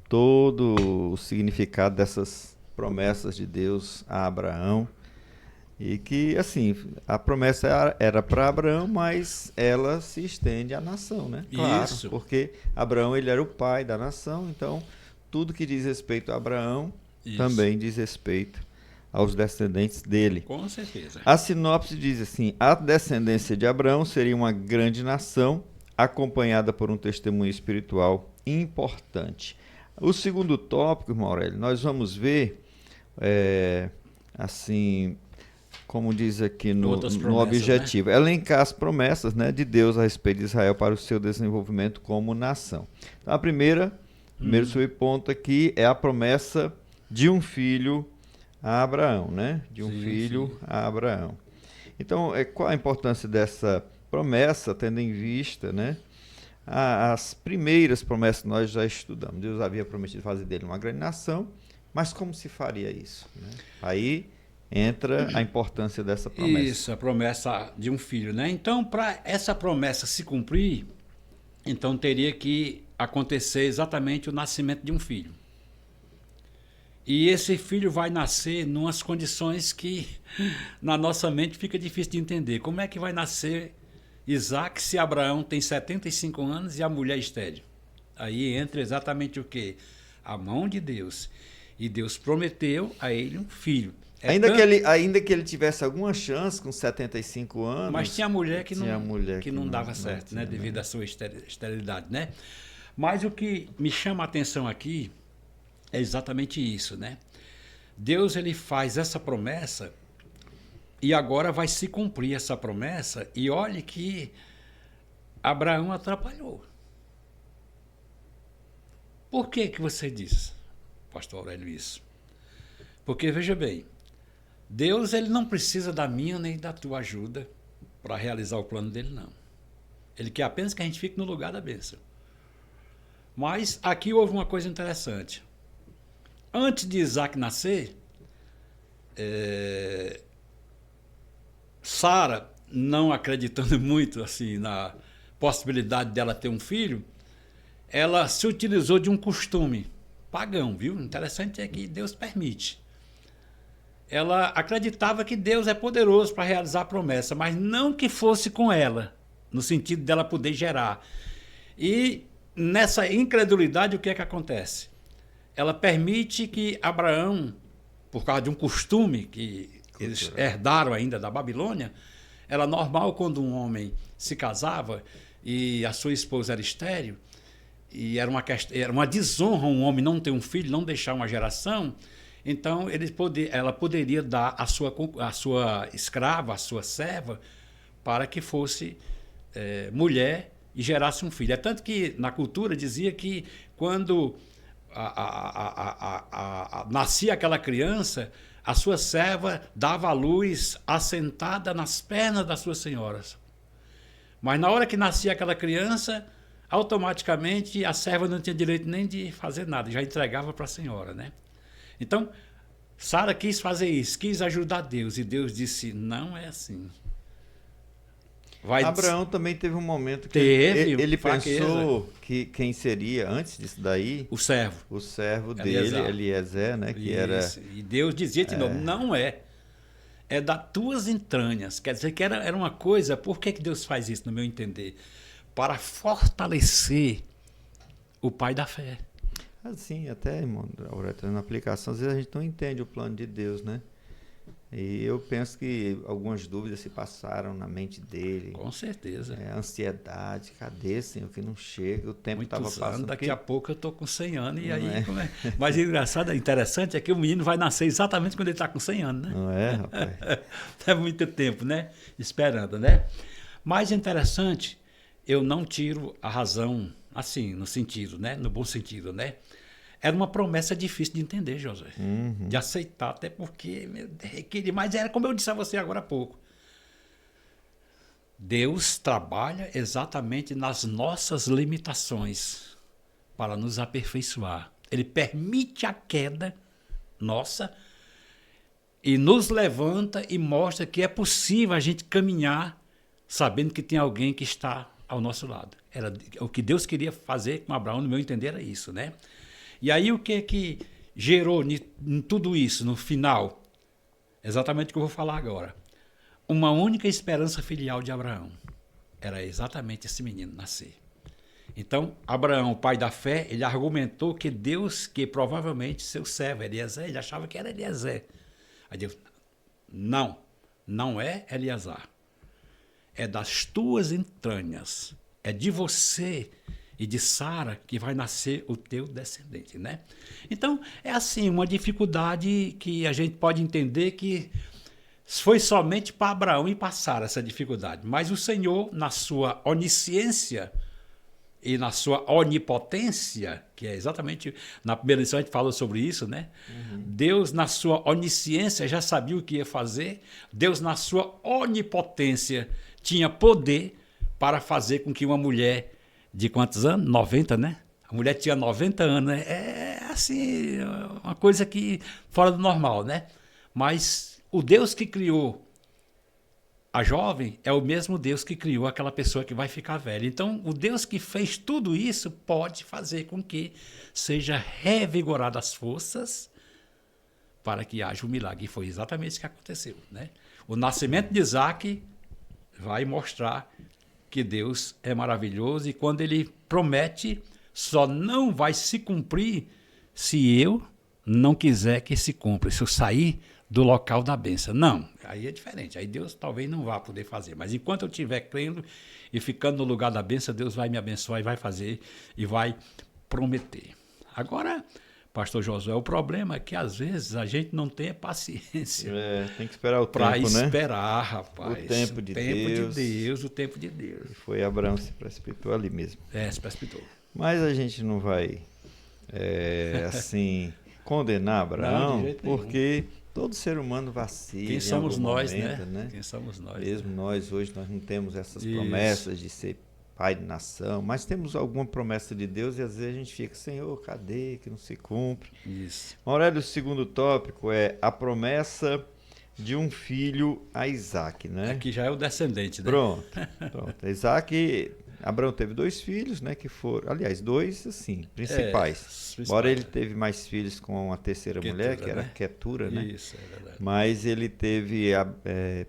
Todo o significado dessas promessas de Deus a Abraão. E que, assim, a promessa era para Abraão, mas ela se estende à nação, né? Claro, isso. Porque Abraão, ele era o pai da nação, então tudo que diz respeito a Abraão também diz respeito aos descendentes dele. Com certeza. A sinopse diz assim: a descendência de Abraão seria uma grande nação, acompanhada por um testemunho espiritual importante. O segundo tópico, irmão Aurélio, nós vamos ver, assim, como diz aqui no objetivo, né? Elencar as promessas, né, de Deus a respeito de Israel para o seu desenvolvimento como nação. Então, primeiro subponto aqui é a promessa de um filho a Abraão, né? De um filho a Abraão. Então, qual a importância dessa promessa, tendo em vista, né, as primeiras promessas que nós já estudamos? Deus havia prometido fazer dele uma grande nação, mas como se faria isso, né? Aí entra a importância dessa promessa. Isso, a promessa de um filho, né? Então, para essa promessa se cumprir, então teria que acontecer exatamente o nascimento de um filho. E esse filho vai nascer em umas condições que na nossa mente fica difícil de entender. Como é que vai nascer Isaac se Abraão tem 75 anos e a mulher estéril? Aí entra exatamente o quê? A mão de Deus. E Deus prometeu a ele um filho. Ainda que ele tivesse alguma chance com 75 anos. Mas tinha mulher que não dava certo, né? Devido à sua esterilidade, né? Mas o que me chama a atenção aqui é exatamente isso, né? Deus, ele faz essa promessa e agora vai se cumprir essa promessa, e olhe que Abraão atrapalhou. Por que você diz, pastor Aurélio, isso? Porque, veja bem, Deus, ele não precisa da minha nem da tua ajuda para realizar o plano dele, não. Ele quer apenas que a gente fique no lugar da bênção. Mas aqui houve uma coisa interessante. Antes de Isaac nascer, Sara, não acreditando muito assim na possibilidade dela ter um filho, ela se utilizou de um costume pagão, viu? Interessante é que Deus permite. Ela acreditava que Deus é poderoso para realizar a promessa, mas não que fosse com ela, no sentido dela poder gerar. E nessa incredulidade, o que é que acontece? Ela permite que Abraão, por causa de um costume que eles herdaram ainda da Babilônia, era normal quando um homem se casava e a sua esposa era estéril, e era uma desonra um homem não ter um filho, não deixar uma geração. Então ela poderia dar a sua escrava, a sua serva, para que fosse mulher e gerasse um filho. É tanto que na cultura dizia que quando nascia aquela criança, a sua serva dava à luz assentada nas pernas das suas senhoras. Mas na hora que nascia aquela criança, automaticamente a serva não tinha direito nem de fazer nada, já entregava para a senhora, né? Então, Sara quis fazer isso, quis ajudar Deus, e Deus disse, não é assim. Abraão também teve um momento que ele pensou que quem seria, antes disso daí... O servo dele, Eliezer, né? Que era... E Deus dizia de novo, não é. É das tuas entranhas. Quer dizer que era uma coisa... Por que Deus faz isso, no meu entender? Para fortalecer o pai da fé. Assim, até, irmão, na aplicação, às vezes a gente não entende o plano de Deus, né? E eu penso que algumas dúvidas se passaram na mente dele. Com certeza. Ansiedade, cadê, Senhor, que não chega, o tempo estava passando. Daqui a pouco eu estou com 100 anos, e aí... Mas engraçado, interessante é que o menino vai nascer exatamente quando ele está com 100 anos, né? Não é, rapaz? É muito tempo, né? Esperando, né? Mais interessante, eu não tiro a razão, assim, no sentido, né? No bom sentido, né? Era uma promessa difícil de entender, José. Uhum. De aceitar, até porque mas era como eu disse a você agora há pouco. Deus trabalha exatamente nas nossas limitações para nos aperfeiçoar. Ele permite a queda nossa e nos levanta e mostra que é possível a gente caminhar sabendo que tem alguém que está ao nosso lado. Era o que Deus queria fazer com Abraão, no meu entender, era isso, né? E aí o que gerou em tudo isso, no final? Exatamente o que eu vou falar agora. Uma única esperança filial de Abraão. Era exatamente esse menino nascer. Então, Abraão, o pai da fé, ele argumentou que Deus, que provavelmente seu servo, Eliezer, ele achava que era Eliezer. Aí Deus, não é Eleazar. É das tuas entranhas. É de você e de Sara que vai nascer o teu descendente, né? Então, é assim, uma dificuldade que a gente pode entender que foi somente para Abraão e para Sara essa dificuldade. Mas o Senhor, na sua onisciência e na sua onipotência, que é exatamente... Na primeira lição a gente falou sobre isso, né? Uhum. Deus, na sua onisciência, já sabia o que ia fazer. Deus, na sua onipotência, tinha poder para fazer com que uma mulher de quantos anos? 90, né? A mulher tinha 90 anos, né? É assim, uma coisa que fora do normal, né? Mas o Deus que criou a jovem é o mesmo Deus que criou aquela pessoa que vai ficar velha. Então, o Deus que fez tudo isso pode fazer com que seja revigorada as forças para que haja um milagre. E foi exatamente isso que aconteceu, né? O nascimento de Isaac vai mostrar que Deus é maravilhoso e quando ele promete, só não vai se cumprir se eu não quiser que se cumpra, se eu sair do local da bênção. Não, aí é diferente, aí Deus talvez não vá poder fazer, mas enquanto eu estiver crendo e ficando no lugar da bênção, Deus vai me abençoar e vai fazer e vai prometer. Agora, pastor Josué, o problema é que às vezes a gente não tem paciência. Tem que esperar o tempo, né? Para esperar, rapaz. O tempo de Deus. O tempo de Deus. E foi Abraão se precipitou ali mesmo. Se precipitou. Mas a gente não vai, assim, condenar Abraão, não, porque Todo ser humano vacila. Quem em somos algum nós, momento, né? Quem somos nós. Mesmo né? nós, hoje, nós não temos essas Isso. promessas de ser pai de nação, mas temos alguma promessa de Deus e às vezes a gente fica, Senhor, cadê que não se cumpre? Isso. Aurélio, o segundo tópico é a promessa de um filho a Isaac, né? Aqui já é o descendente, né? Pronto. Isaac, Abraão teve 2 filhos, né, que foram, aliás, 2, assim, principais. Embora ele teve mais filhos com a terceira mulher, que era Quetura, né? Isso, é verdade. Mas ele teve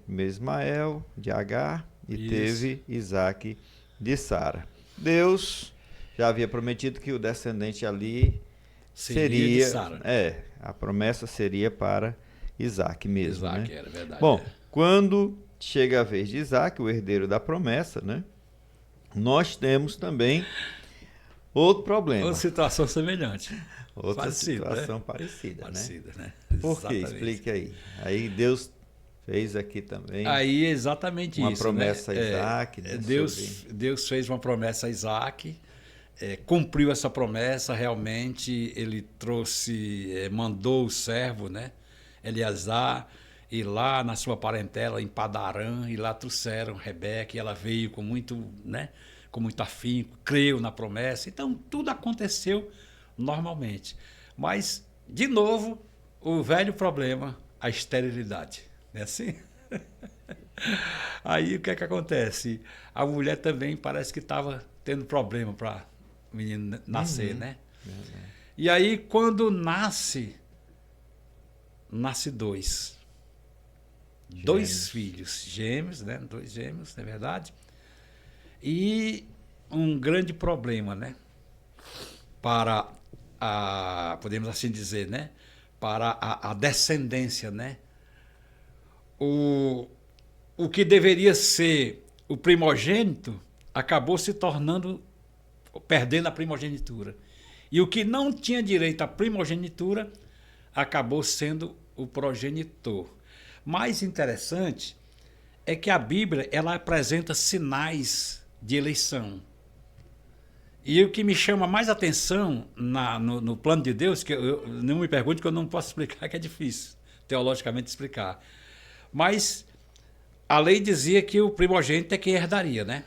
Ismael, de Agar, e teve Isaac, de Sara. Deus já havia prometido que o descendente ali seria de Sara. A promessa seria para Isaac mesmo, Isaac, né? era verdade. Bom, quando chega a vez de Isaac, o herdeiro da promessa, né? Nós temos também outro problema. Outra situação semelhante. Outra parecida, situação né? parecida, né? Por quê? Exatamente. Explique aí. Aí Deus fez aqui também Aí exatamente uma isso. promessa né? a Isaac. Né? Deus fez uma promessa a Isaac, cumpriu essa promessa, realmente ele mandou o servo, né? Eleazar, ir lá na sua parentela, em Padarã, e lá trouxeram Rebeca, e ela veio com muito, né, com muito afinco, creu na promessa. Então, tudo aconteceu normalmente. Mas, de novo, o velho problema, a esterilidade. Não é assim? Aí, o que é que acontece? A mulher também parece que estava tendo problema para o menino nascer, né? E aí, quando nasce 2. Gêmeos. 2 filhos, gêmeos, né? 2 gêmeos, não é verdade? E um grande problema, né? Para podemos assim dizer, né? Para a descendência, né? O que deveria ser o primogênito acabou se perdendo a primogenitura. E o que não tinha direito à primogenitura acabou sendo o progenitor. Mais interessante é que a Bíblia ela apresenta sinais de eleição. E o que me chama mais atenção no plano de Deus, que não me pergunte que eu não posso explicar, que é difícil teologicamente explicar. Mas a lei dizia que o primogênito é quem herdaria, né?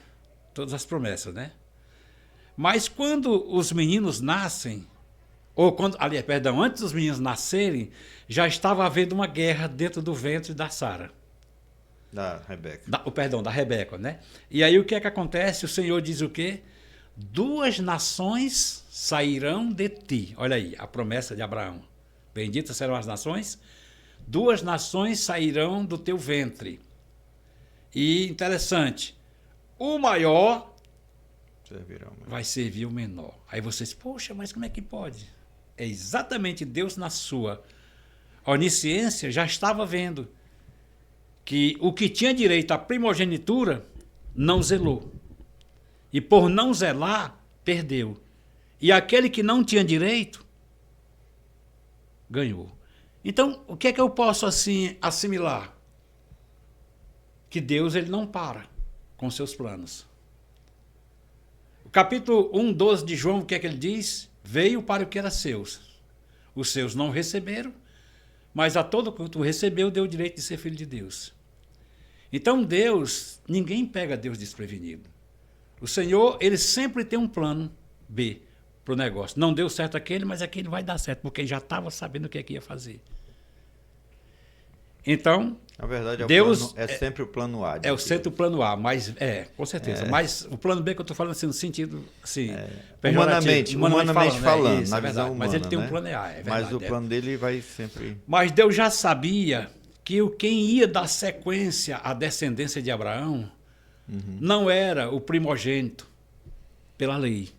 Todas as promessas, né? Mas quando os meninos nascem, antes dos meninos nascerem, já estava havendo uma guerra dentro do ventre da Sara. Da Rebeca. Da Rebeca, né? E aí o que é que acontece? O Senhor diz o quê? 2 nações sairão de ti. Olha aí, a promessa de Abraão. Benditas serão as nações. 2 nações sairão do teu ventre. E interessante, o maior vai servir o menor. Aí vocês, poxa, mas como é que pode? É exatamente Deus, na sua onisciência, já estava vendo que o que tinha direito à primogenitura não zelou. E por não zelar, perdeu. E aquele que não tinha direito, ganhou. Então, o que é que eu posso assim assimilar? Que Deus ele não para com seus planos. O capítulo 1:12 de João, o que é que ele diz? Veio para o que era seus. Os seus não receberam, mas a todo quanto recebeu, deu o direito de ser filho de Deus. Então Deus, ninguém pega Deus desprevenido. O Senhor, ele sempre tem um plano B para o negócio. Não deu certo aquele, mas aquele vai dar certo, porque ele já estava sabendo o que é que ia fazer. Então, na verdade, Deus sempre o plano A. Sempre o plano A, mas com certeza. Mas o plano B que eu estou falando assim, no sentido assim, humanamente falando, isso, na visão humana. Mas ele tem né? um plano A, é verdade. Mas o plano dele vai sempre... Mas Deus já sabia que quem ia dar sequência à descendência de Abraão não era o primogênito pela lei,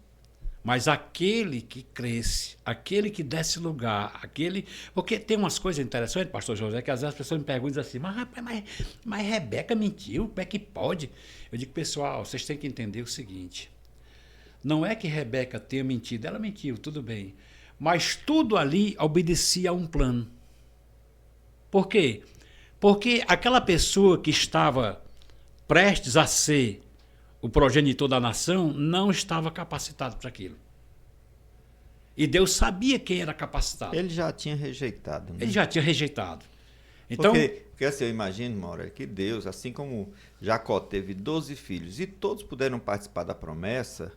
mas aquele que cresce, aquele que desse lugar, Porque tem umas coisas interessantes, pastor José, que às vezes as pessoas me perguntam assim, mas Rebeca mentiu, como é que pode? Eu digo, pessoal, vocês têm que entender o seguinte, não é que Rebeca tenha mentido, ela mentiu, tudo bem, mas tudo ali obedecia a um plano. Por quê? Porque aquela pessoa que estava prestes a ser o progenitor da nação não estava capacitado para aquilo. E Deus sabia quem era capacitado. Ele já tinha rejeitado. Né? Ele já tinha rejeitado. Então, Porque assim, eu imagino, Mauro, que Deus, assim como Jacó teve 12 filhos e todos puderam participar da promessa,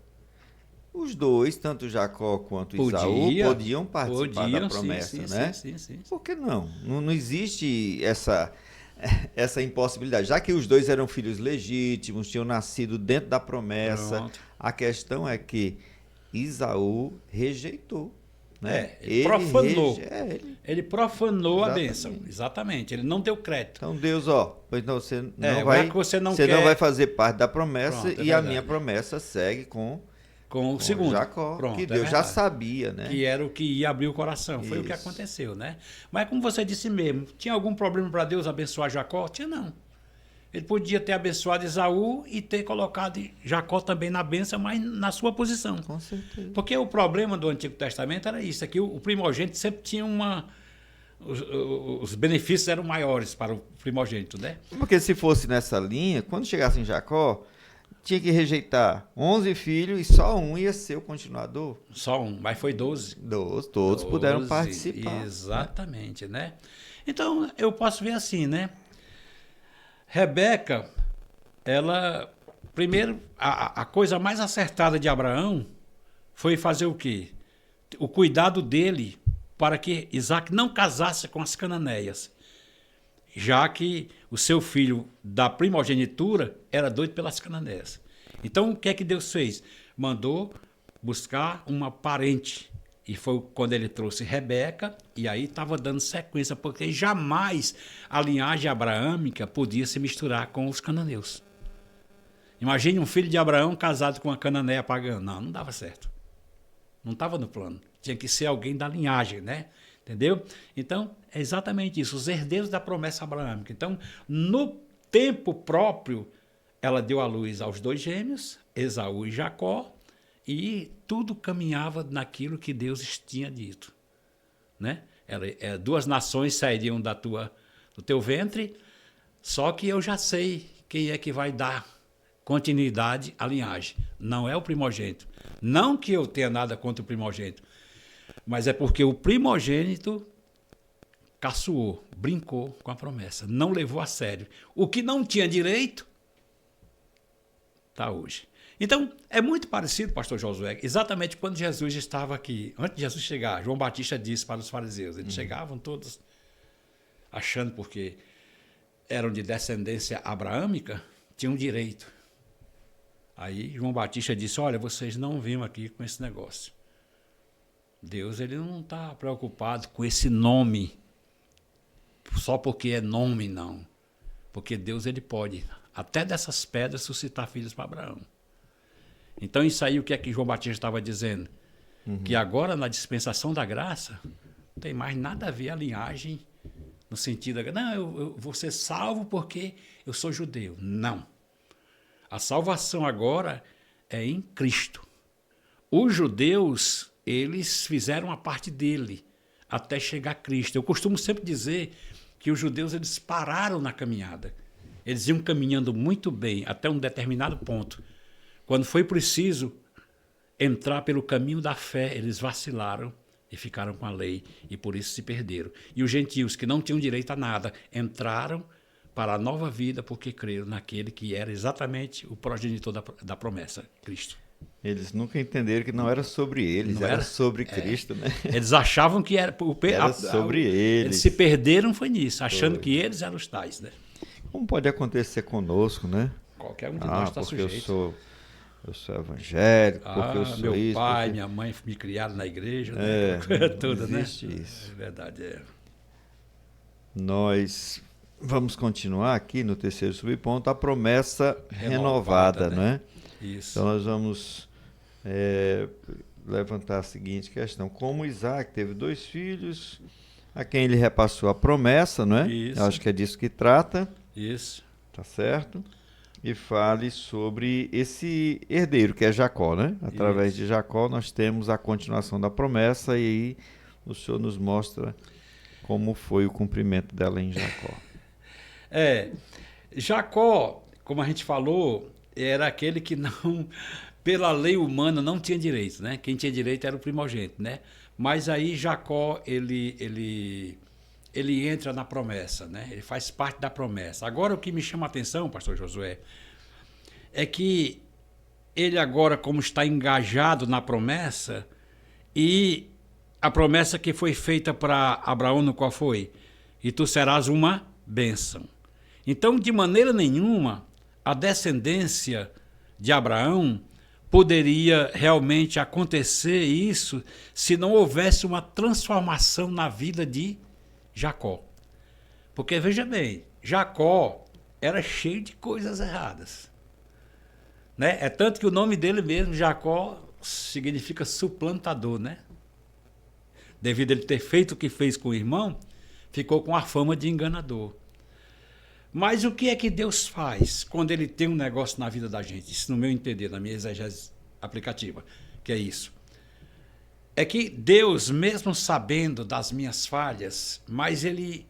os dois, tanto Jacó quanto Isaú, podiam participar da promessa, né? Sim. Por que não? Não existe essa impossibilidade. Já que os dois eram filhos legítimos, tinham nascido dentro da promessa, Pronto. a questão é que Isaú rejeitou. Né? Ele profanou. Ele profanou a Exatamente. bênção. Exatamente. Ele não deu crédito. Então Deus, pois não, você não não vai fazer parte da promessa. Pronto, e a minha promessa segue com o segundo. Jacó, Pronto, que Deus já sabia, né? Que era o que ia abrir o coração. Foi o que aconteceu, né? Mas como você disse mesmo, tinha algum problema para Deus abençoar Jacó? Tinha não. Ele podia ter abençoado Esaú e ter colocado Jacó também na bênção, mas na sua posição. Com certeza. Porque o problema do Antigo Testamento era isso, é que o primogênito sempre tinha os benefícios eram maiores para o primogênito, né? Porque se fosse nessa linha, quando chegasse em Jacó, tinha que rejeitar 11 filhos e só um ia ser o continuador. Só um, mas foi 12. Todos puderam participar. Exatamente, né? Então, eu posso ver assim, né? Rebeca, ela... Primeiro, a coisa mais acertada de Abraão foi fazer o quê? O cuidado dele para que Isaac não casasse com as cananeias, já que o seu filho da primogenitura era doido pelas cananeias. Então, o que é que Deus fez? Mandou buscar uma parente. E foi quando ele trouxe Rebeca, e aí estava dando sequência, porque jamais a linhagem abraâmica podia se misturar com os cananeus. Imagine um filho de Abraão casado com uma cananeia pagã. Não dava certo. Não estava no plano. Tinha que ser alguém da linhagem, né? Entendeu? Então, é exatamente isso, os herdeiros da promessa abraâmica. Então, no tempo próprio, ela deu à luz aos 2 gêmeos, Esaú e Jacó, e tudo caminhava naquilo que Deus tinha dito, né? 2 nações sairiam do teu ventre, só que eu já sei quem é que vai dar continuidade à linhagem. Não é o primogênito. Não que eu tenha nada contra o primogênito, mas é porque o primogênito caçoou, brincou com a promessa, não levou a sério. O que não tinha direito, está hoje. Então, é muito parecido, pastor Josué, exatamente quando Jesus estava aqui. Antes de Jesus chegar, João Batista disse para os fariseus, eles chegavam todos achando, porque eram de descendência abraâmica, tinham direito. Aí João Batista disse, olha, vocês não vêm aqui com esse negócio. Deus, ele não está preocupado com esse nome, só porque é nome, não. Porque Deus, ele pode, até dessas pedras, suscitar filhos para Abraão. Então, isso aí, o que é que João Batista estava dizendo? Que agora, na dispensação da graça, não tem mais nada a ver a linhagem, no sentido, não, eu vou ser salvo porque eu sou judeu. Não. A salvação agora é em Cristo. Os judeus, eles fizeram a parte dele até chegar a Cristo. Eu costumo sempre dizer que os judeus, eles pararam na caminhada. Eles iam caminhando muito bem até um determinado ponto. Quando foi preciso entrar pelo caminho da fé, eles vacilaram e ficaram com a lei, e por isso se perderam. E os gentios, que não tinham direito a nada, entraram para a nova vida porque creram naquele que era exatamente o progenitor da promessa, Cristo. Eles nunca entenderam que não era sobre eles, era sobre Cristo, né? Eles achavam que era sobre eles. Eles se perderam foi nisso, achando que eles eram os tais, né? Como pode acontecer conosco, né? Qualquer um de nós está sujeito. Eu sou evangélico, porque eu sou meu isso. Meu pai, porque... minha mãe me criaram na igreja, né? Tudo, né? Existe isso. É verdade, Nós vamos continuar aqui no terceiro subponto, a promessa renovada, né? Isso. Então nós vamos levantar a seguinte questão. Como Isaac teve 2 filhos, a quem ele repassou a promessa, não é? Isso. Eu acho que é disso que trata. Isso. Tá certo? E fale sobre esse herdeiro, que é Jacó, né? Através de Jacó nós temos a continuação da promessa e aí o Senhor nos mostra como foi o cumprimento dela em Jacó. Jacó, como a gente falou, era aquele que não, pela lei humana, não tinha direito, né? Quem tinha direito era o primogênito, né? Mas aí Jacó, ele ele entra na promessa, né? Ele faz parte da promessa. Agora, o que me chama a atenção, pastor Josué, é que ele agora, como está engajado na promessa, e a promessa que foi feita para Abraão, no qual foi? E tu serás uma bênção. Então, de maneira nenhuma, a descendência de Abraão poderia realmente acontecer isso se não houvesse uma transformação na vida de Jacó. Porque, veja bem, Jacó era cheio de coisas erradas. Né? É tanto que o nome dele mesmo, Jacó, significa suplantador, né? Devido a ele ter feito o que fez com o irmão, ficou com a fama de enganador. Mas o que é que Deus faz quando ele tem um negócio na vida da gente? Isso no meu entender, na minha exegese aplicativa, que é isso. É que Deus, mesmo sabendo das minhas falhas, mas ele...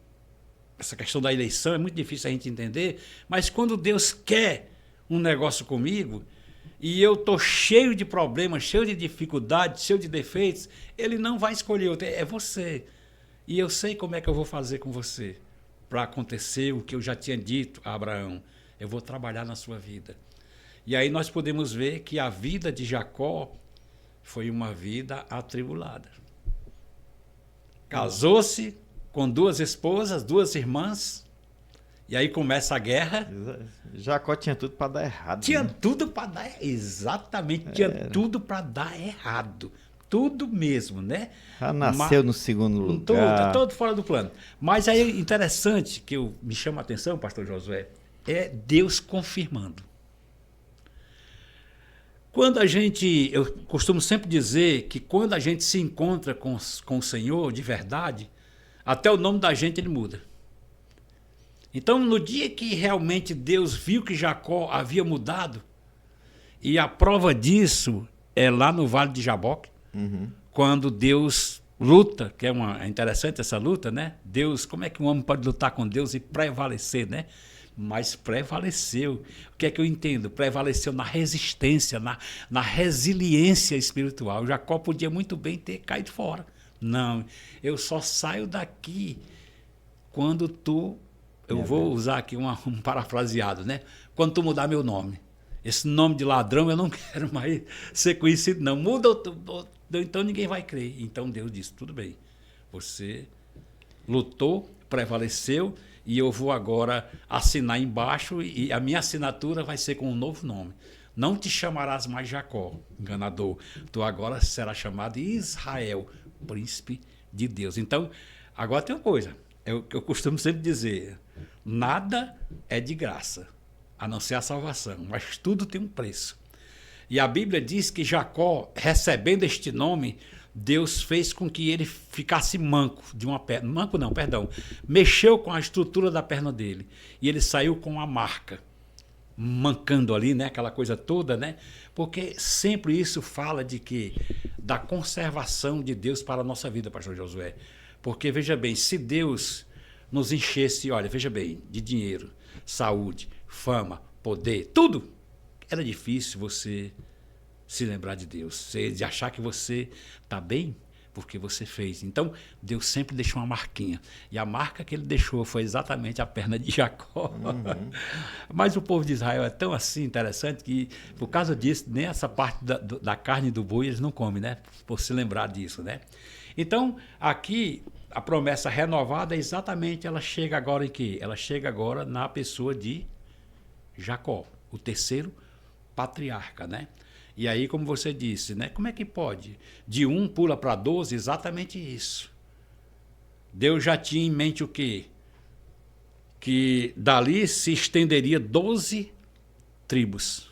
Essa questão da eleição é muito difícil a gente entender, mas quando Deus quer um negócio comigo e eu estou cheio de problemas, cheio de dificuldades, cheio de defeitos, ele não vai escolher outro, é você. E eu sei como é que eu vou fazer com você para acontecer o que eu já tinha dito a Abraão. Eu vou trabalhar na sua vida. E aí nós podemos ver que a vida de Jacó foi uma vida atribulada. Casou-se com 2 esposas, 2 irmãs, e aí começa a guerra. Jacó tinha tudo para dar errado. Tinha, né? tudo para dar, exatamente, tinha tudo para dar errado. Tudo mesmo, né? Já nasceu no segundo lugar. Todo fora do plano. Mas aí interessante, que me chama a atenção, pastor Josué, é Deus confirmando. Eu costumo sempre dizer que quando a gente se encontra com o Senhor de verdade, até o nome da gente ele muda. Então, no dia que realmente Deus viu que Jacó havia mudado, e a prova disso é lá no Vale de Jaboque, quando Deus luta, que é interessante essa luta, né? Deus, como é que um homem pode lutar com Deus e prevalecer, né? Mas prevaleceu. O que é que eu entendo? Prevaleceu na resistência, na resiliência espiritual. Jacó podia muito bem ter caído fora. Não, eu só saio daqui quando tu... Eu vou usar aqui um parafraseado, né? Quando tu mudar meu nome. Esse nome de ladrão eu não quero mais ser conhecido, não. Muda, então ninguém vai crer. Então Deus disse, tudo bem. Você lutou, prevaleceu, e eu vou agora assinar embaixo, e a minha assinatura vai ser com um novo nome. Não te chamarás mais Jacó, enganador. Tu agora serás chamado Israel, príncipe de Deus. Então, agora tem uma coisa. Eu costumo sempre dizer, nada é de graça, a não ser a salvação, mas tudo tem um preço. E a Bíblia diz que Jacó, recebendo este nome, Deus fez com que ele ficasse manco de uma perna. Manco não, perdão. Mexeu com a estrutura da perna dele. E ele saiu com a marca, mancando ali, né? Aquela coisa toda, né? Porque sempre isso fala de quê? Da conservação de Deus para a nossa vida, pastor Josué. Porque, veja bem, se Deus nos enchesse, olha, veja bem, de dinheiro, saúde, fama, poder, tudo, era difícil você se lembrar de Deus, de achar que você está bem porque você fez. Então, Deus sempre deixou uma marquinha. E a marca que ele deixou foi exatamente a perna de Jacó. Mas o povo de Israel é tão assim interessante que, por causa disso, nem essa parte da carne do boi eles não comem, né? Por se lembrar disso, né? Então, aqui, a promessa renovada, exatamente, ela chega agora em quê? Ela chega agora na pessoa de Jacó, o terceiro patriarca, né? E aí, como você disse, né? Como é que pode? De 1 pula para 12, exatamente isso. Deus já tinha em mente o quê? Que dali se estenderia 12 tribos.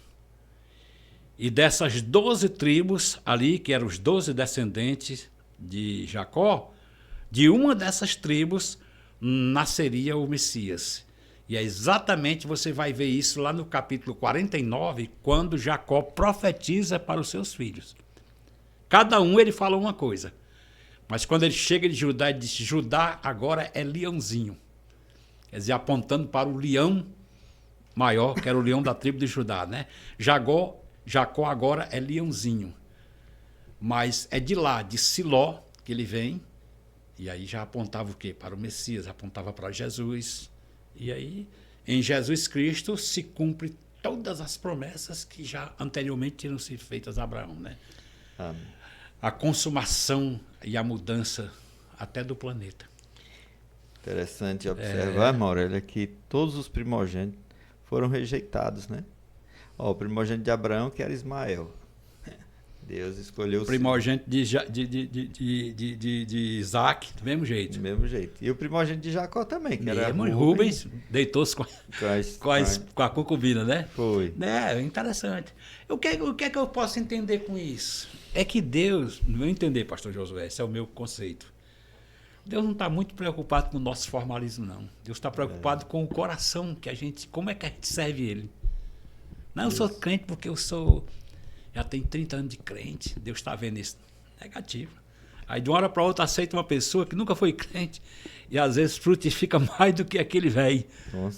E dessas 12 tribos ali, que eram os 12 descendentes de Jacó, de uma dessas tribos nasceria o Messias. E é exatamente, você vai ver isso lá no capítulo 49, quando Jacó profetiza para os seus filhos. Cada um ele fala uma coisa. Mas quando ele chega de Judá, ele diz, Judá agora é leãozinho. Quer dizer, apontando para o leão maior, que era o leão da tribo de Judá, né? Jacó agora é leãozinho. Mas é de lá, de Siló, que ele vem, E aí já apontava o quê? Para o Messias, apontava para Jesus. E aí, em Jesus Cristo, se cumpre todas as promessas que já anteriormente tinham sido feitas a Abraão, né? Amém. A consumação e a mudança até do planeta. Interessante observar, Maurélio, é que todos os primogênitos foram rejeitados, né? Ó, o primogênito de Abraão, que era Ismael. Deus escolheu O primogênito de Isaac, do mesmo jeito. do mesmo jeito. E o primogênito de Jacó também, que era Rubens deitou-se com a concubina, né? Foi. É interessante. O que é que eu posso entender com isso? É que Deus, no meu entender, pastor Josué, esse é o meu conceito. Deus não está muito preocupado com o nosso formalismo, não. Deus está preocupado com o coração que a gente, como é que a gente serve Ele. Não, eu sou crente porque eu sou, já tenho 30 anos de crente. Deus está vendo isso. Negativo. Aí de uma hora para outra aceita uma pessoa que nunca foi crente e às vezes frutifica mais do que aquele velho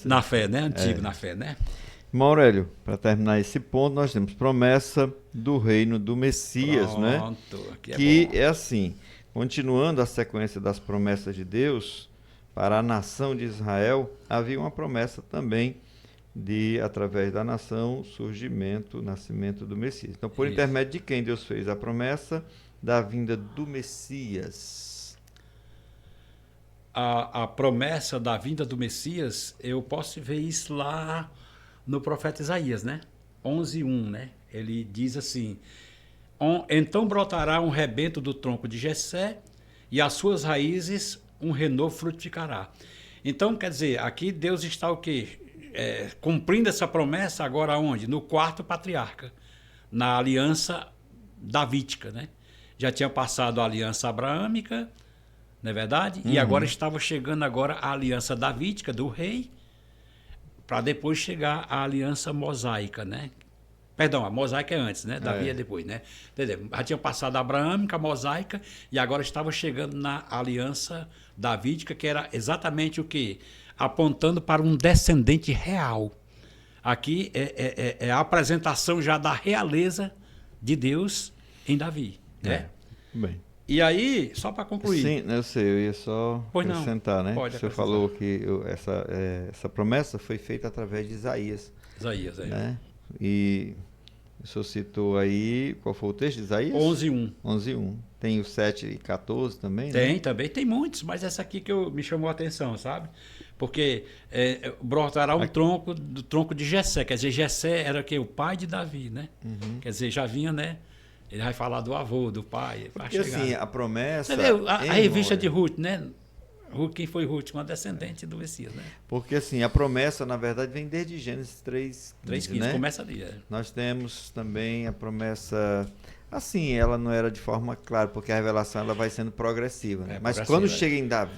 na fé, né? Antigo na fé, né? Maurélio, para terminar esse ponto, nós temos promessa do reino do Messias, Pronto, né? que é assim, continuando a sequência das promessas de Deus para a nação de Israel, havia uma promessa também de, através da nação, surgimento, nascimento do Messias. Então, por intermédio de quem Deus fez a promessa da vinda do Messias? A promessa da vinda do Messias, eu posso ver isso lá no profeta Isaías, né? 11:1, né? Ele diz assim: então brotará um rebento do tronco de Jessé e as suas raízes um renovo frutificará. Então, quer dizer, aqui Deus está o quê? Cumprindo essa promessa agora onde? No quarto patriarca, na aliança davídica, né? Já tinha passado a aliança abraâmica, não é verdade? E agora estava chegando agora a aliança davídica do rei, para depois chegar a aliança mosaica, né? Perdão, a mosaica é antes, né? Davi é depois, né? Entendeu? Já tinha passado a abraâmica, a mosaica, e agora estava chegando na aliança davídica, que era exatamente o quê? Apontando para um descendente real. Aqui é a apresentação já da realeza de Deus em Davi, né? Bem. E aí, só para concluir... Sim, eu sei, eu ia só acrescentar, né? Pode Você falou que essa promessa foi feita através de Isaías. Isaías, né? E o senhor citou aí, qual foi o texto de Isaías? 11:1. 11:1. Tem o 7:14 também, Tem, né? também. Tem muitos, mas essa aqui que me chamou a atenção, sabe? Porque brotará um tronco do tronco de Jessé. Quer dizer, Jessé era o pai de Davi, né? Quer dizer, já vinha, né? Ele vai falar do avô, do pai. Porque assim, a promessa... Você vê a revista de Ruth, né? Quem foi Ruth? Uma descendente do Messias, né? Porque assim, a promessa, na verdade, vem desde Gênesis 3:15, né? Começa ali. Nós temos também a promessa... Assim, ela não era de forma clara, porque a revelação ela vai sendo progressiva, né? Mas quando chega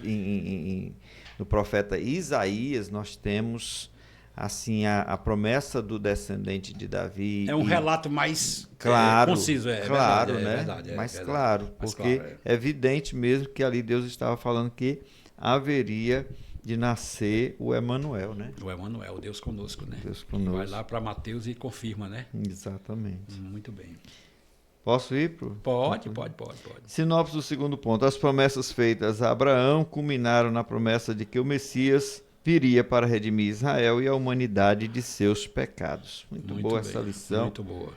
no profeta Isaías, nós temos assim a promessa do descendente de Davi. É um relato mais conciso, claro, verdade, né? Verdade, mais claro, porque é evidente mesmo que ali Deus estava falando que haveria de nascer o Emanuel, né? O Emanuel, Deus conosco, né? Deus conosco. Vai lá para Mateus e confirma, né? Exatamente. Muito bem. Posso ir pro? Pode. Sinopse do segundo ponto. As promessas feitas a Abraão culminaram na promessa de que o Messias viria para redimir Israel e a humanidade de seus pecados. Muito boa essa lição. Muito boa.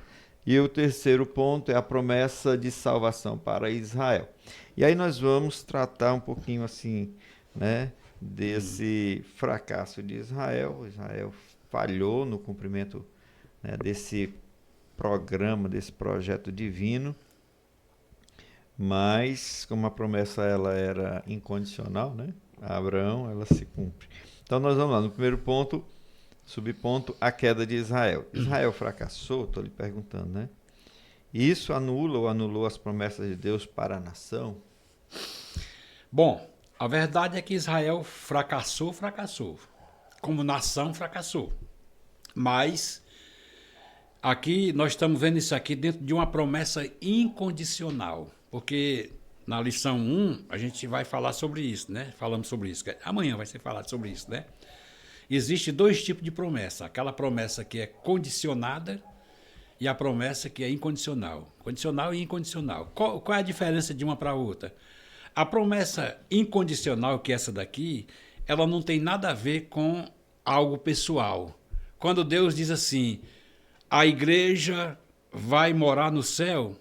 E o terceiro ponto é a promessa de salvação para Israel. E aí nós vamos tratar um pouquinho assim, né, desse fracasso de Israel. Israel falhou no cumprimento, né, desse programa, desse projeto divino, mas como a promessa ela era incondicional, né, a Abraão, ela se cumpre. Então nós vamos lá no primeiro ponto, subponto, a queda de Israel. Israel fracassou, estou lhe perguntando, né? Isso anula ou anulou as promessas de Deus para a nação? Bom, a verdade é que Israel fracassou. Como nação, fracassou. Mas aqui nós estamos vendo isso aqui dentro de uma promessa incondicional. Porque na lição 1 a gente vai falar sobre isso, né? Falamos sobre isso. Amanhã vai ser falado sobre isso, né? Existem dois tipos de promessa. Aquela promessa que é condicionada e a promessa que é incondicional. Condicional e incondicional. Qual é a diferença de uma para a outra? A promessa incondicional, que é essa daqui, ela não tem nada a ver com algo pessoal. Quando Deus diz assim, a igreja vai morar no céu,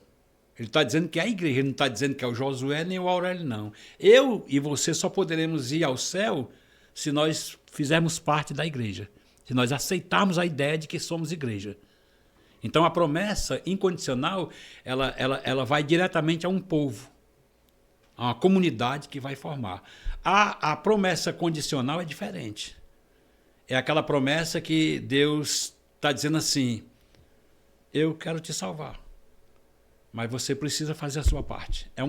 ele está dizendo que é a igreja, ele não está dizendo que é o Josué nem o Aurélio, não. Eu e você só poderemos ir ao céu se nós fizermos parte da igreja, se nós aceitarmos a ideia de que somos igreja. Então a promessa incondicional, ela vai diretamente a um povo, a uma comunidade que vai formar. A promessa condicional é diferente. É aquela promessa que Deus está dizendo assim, eu quero te salvar, mas você precisa fazer a sua parte. É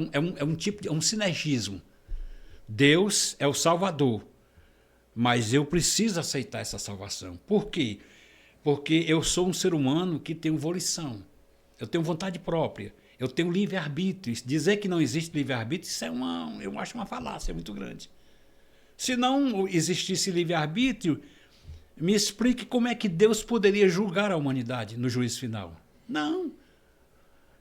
um tipo de sinergismo. Deus é o Salvador, mas eu preciso aceitar essa salvação. Por quê? Porque eu sou um ser humano que tem volição, eu tenho vontade própria, eu tenho livre-arbítrio. Dizer que não existe livre-arbítrio, isso eu acho uma falácia muito grande. Se não existisse livre-arbítrio, me explique como é que Deus poderia julgar a humanidade no juízo final. Não.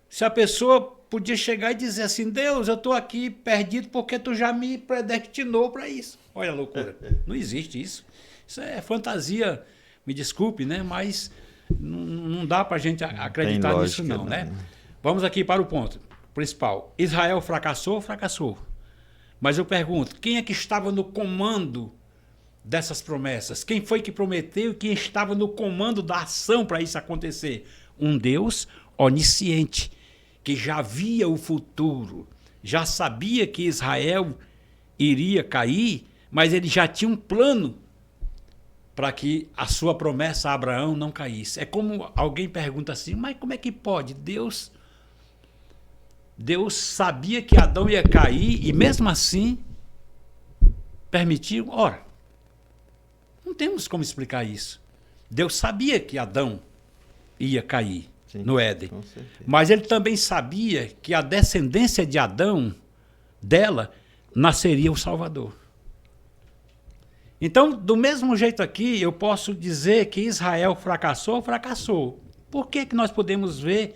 Se a pessoa podia chegar e dizer assim, Deus, eu estou aqui perdido porque tu já me predestinou para isso. Olha a loucura. Não existe isso. Isso é fantasia, me desculpe, né? Mas não dá para a gente acreditar nisso não, né? Vamos aqui para o ponto principal. Israel fracassou? Fracassou. Mas eu pergunto, quem é que estava no comando dessas promessas? Quem foi que prometeu e quem estava no comando da ação para isso acontecer? Um Deus onisciente, que já via o futuro, já sabia que Israel iria cair, mas ele já tinha um plano para que a sua promessa a Abraão não caísse. É como alguém pergunta assim, mas como é que pode? Deus sabia que Adão ia cair e mesmo assim permitiu? Ora, não temos como explicar isso. Deus sabia que Adão ia cair. Sim, no Éden. Mas ele também sabia que a descendência de Adão, dela, nasceria o Salvador. Então, do mesmo jeito aqui, eu posso dizer que Israel fracassou, fracassou. Por que nós podemos ver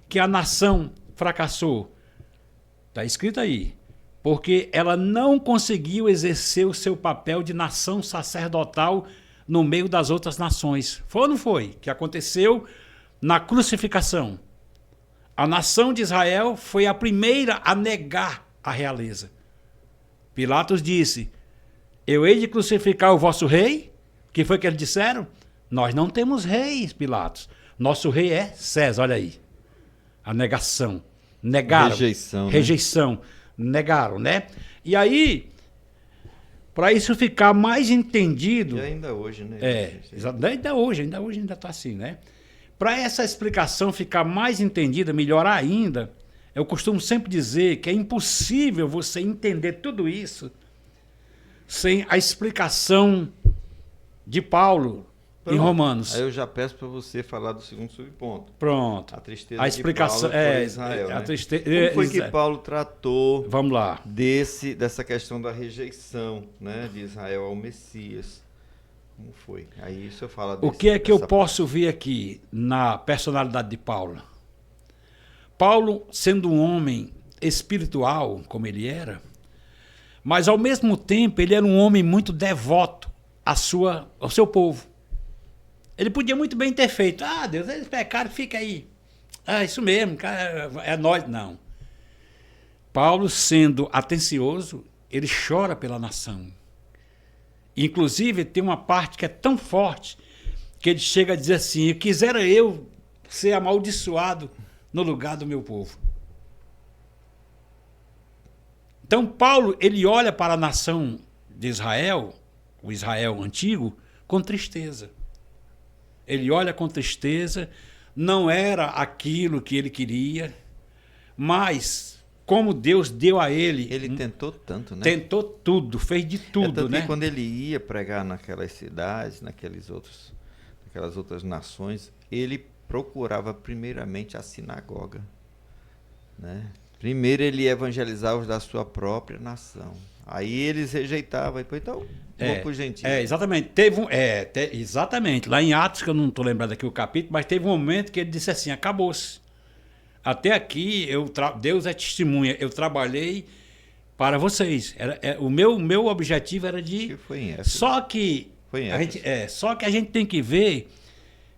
que a nação fracassou? Está escrito aí. Porque ela não conseguiu exercer o seu papel de nação sacerdotal no meio das outras nações. Foi ou não foi? Que aconteceu na crucificação. A nação de Israel foi a primeira a negar a realeza. Pilatos disse, eu hei de crucificar o vosso rei? O que foi que eles disseram? Nós não temos reis, Pilatos. Nosso rei é César, olha aí. A negação. Negaram. Rejeição. Né? Negaram, né? E aí, para isso ficar mais entendido... E ainda hoje, né? Ainda hoje está assim, né? Para essa explicação ficar mais entendida, melhor ainda, eu costumo sempre dizer que é impossível você entender tudo isso sem a explicação de Paulo em Romanos. Aí eu já peço para você falar do segundo subponto. Pronto. A tristeza a explicação de Paulo por Israel. Como foi que Paulo tratou Vamos lá. dessa questão da rejeição, né, de Israel ao Messias? Como foi? Aí isso eu falo o que é que eu posso ver aqui na personalidade de Paulo? Paulo, sendo um homem espiritual, como ele era, mas ao mesmo tempo ele era um homem muito devoto ao seu povo. Ele podia muito bem ter feito, Deus, eles pecaram, fica aí. Isso mesmo, é nós. Não. Paulo, sendo atencioso, ele chora pela nação. Inclusive, tem uma parte que é tão forte que ele chega a dizer assim, quisera eu ser amaldiçoado no lugar do meu povo. Então, Paulo, ele olha para a nação de Israel, o Israel antigo, com tristeza. Ele olha com tristeza, não era aquilo que ele queria, mas como Deus deu a ele... Ele tentou tanto, né? Tentou tudo, fez de tudo, tanto né? Que quando ele ia pregar naquelas cidades, naquelas outras nações, ele procurava primeiramente a sinagoga, né? Primeiro ele ia evangelizar os da sua própria nação. Aí eles rejeitavam, depois então vamos para os gentios. Exatamente. Exatamente. Lá em Atos, que eu não estou lembrando aqui o capítulo, mas teve um momento que ele disse assim, acabou-se. Até aqui, Deus é testemunha, eu trabalhei para vocês. O meu objetivo era de... Foi em Éfeso. Só que Foi em só que a gente tem que ver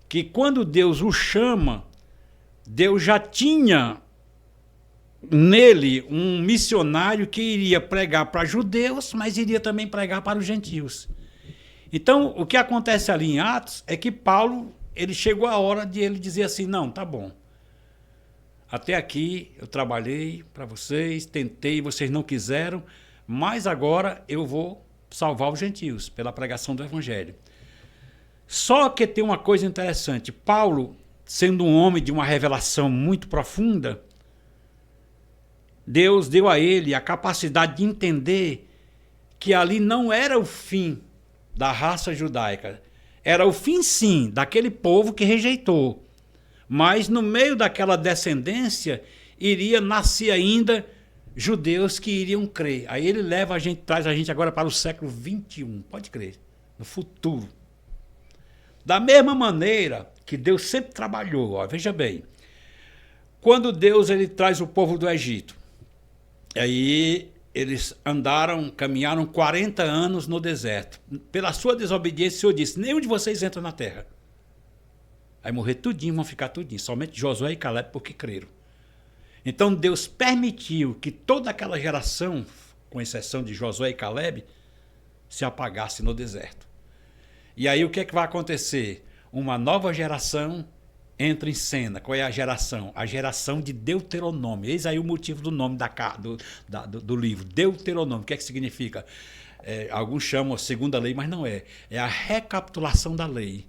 que quando Deus o chama, Deus já tinha nele um missionário que iria pregar para judeus, mas iria também pregar para os gentios. Então, o que acontece ali em Atos é que Paulo, ele chegou a hora de ele dizer assim, não, tá bom. Até aqui eu trabalhei para vocês, tentei, vocês não quiseram, mas agora eu vou salvar os gentios pela pregação do evangelho. Só que tem uma coisa interessante. Paulo, sendo um homem de uma revelação muito profunda, Deus deu a ele a capacidade de entender que ali não era o fim da raça judaica. Era o fim, sim, daquele povo que rejeitou. Mas no meio daquela descendência iria nascer ainda judeus que iriam crer. Aí ele traz a gente agora para o século XXI, pode crer, no futuro. Da mesma maneira que Deus sempre trabalhou, ó, veja bem, quando Deus ele traz o povo do Egito, aí eles caminharam 40 anos no deserto. Pela sua desobediência, o Senhor disse, nenhum de vocês entra na terra. Aí morrer tudinho, vão ficar tudinho. Somente Josué e Caleb porque creram. Então Deus permitiu que toda aquela geração, com exceção de Josué e Caleb, se apagasse no deserto. E aí o que é que vai acontecer? Uma nova geração entra em cena. Qual é a geração? A geração de Deuteronômio. Eis aí o motivo do nome do livro. Deuteronômio. O que é que significa? Alguns chamam a segunda lei, mas não é. É a recapitulação da lei.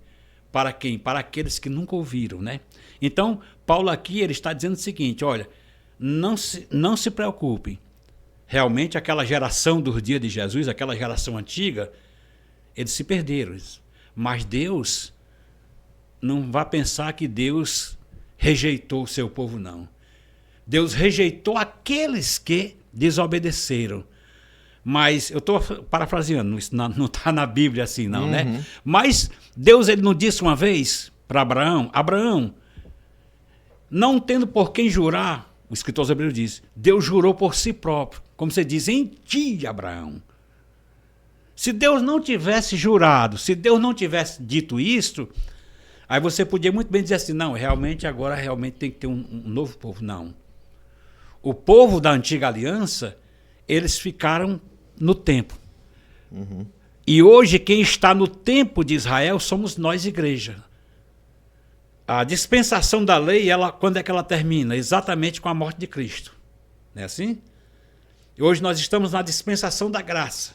Para quem? Para aqueles que nunca ouviram, né? Então, Paulo aqui ele está dizendo o seguinte, olha, não se preocupem. Realmente aquela geração dos dias de Jesus, aquela geração antiga, eles se perderam. Mas Deus não vai pensar que Deus rejeitou o seu povo, não. Deus rejeitou aqueles que desobedeceram. Mas eu estou parafraseando, isso não está na Bíblia assim, não, né? Mas Deus ele não disse uma vez para Abraão, Abraão, não tendo por quem jurar, o escritor hebreus diz, Deus jurou por si próprio, como você diz, em ti, Abraão. Se Deus não tivesse jurado, se Deus não tivesse dito isto, aí você podia muito bem dizer assim, não, agora tem que ter um novo povo. Não. O povo da antiga aliança, eles ficaram no tempo. E hoje quem está no tempo de Israel somos nós, igreja. A dispensação da lei, quando é que ela termina? Exatamente com a morte de Cristo. Não é assim? E hoje nós estamos na dispensação da graça.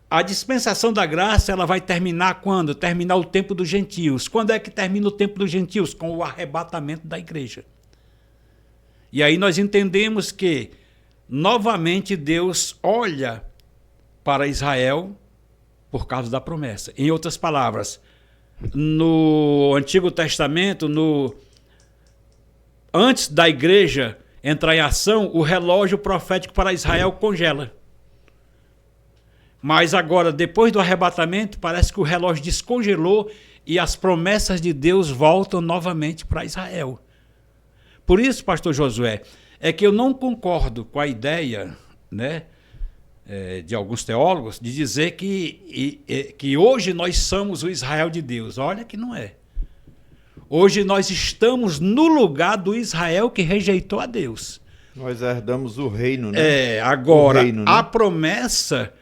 A dispensação da graça ela vai terminar quando? Terminar o tempo dos gentios. Quando é que termina o tempo dos gentios? Com o arrebatamento da igreja. E aí nós entendemos que novamente Deus olha para Israel por causa da promessa. Em outras palavras, no Antigo Testamento, antes da igreja entrar em ação, o relógio profético para Israel congela. Mas agora, depois do arrebatamento, parece que o relógio descongelou e as promessas de Deus voltam novamente para Israel. Por isso, pastor Josué, é que eu não concordo com a ideia, né, de alguns teólogos de dizer que hoje nós somos o Israel de Deus. Olha que não é. Hoje nós estamos no lugar do Israel que rejeitou a Deus. Nós herdamos o reino, né? Agora, a promessa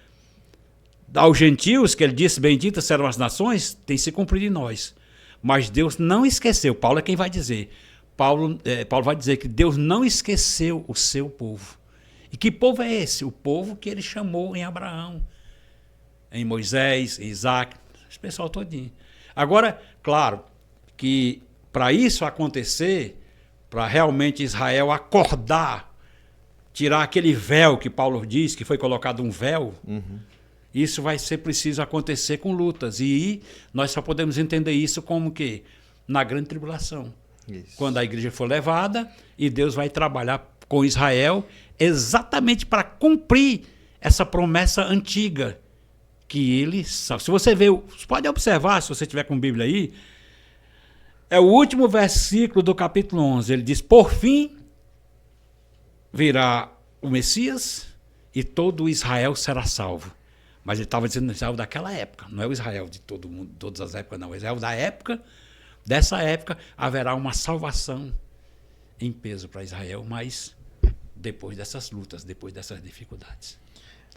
aos gentios, que ele disse, benditas serão as nações, tem se cumprido em nós. Mas Deus não esqueceu. Paulo é quem vai dizer. Paulo vai dizer que Deus não esqueceu o seu povo. E que povo é esse? O povo que ele chamou em Abraão, em Moisés, em Isaac, esse pessoal todinho. Agora, claro, que para isso acontecer, para realmente Israel acordar, tirar aquele véu que Paulo diz, que foi colocado um véu, isso vai ser preciso acontecer com lutas. E nós só podemos entender isso como que? Na grande tribulação. Isso. Quando a igreja for levada e Deus vai trabalhar com Israel exatamente para cumprir essa promessa antiga que ele... Se você vê, você pode observar, se você tiver com a Bíblia aí, é o último versículo do capítulo 11. Ele diz, por fim, virá o Messias e todo Israel será salvo. Mas ele estava dizendo Israel daquela época, não é o Israel de todo mundo, todas as épocas, não. O Israel da época, dessa época, haverá uma salvação em peso para Israel, mas depois dessas lutas, depois dessas dificuldades.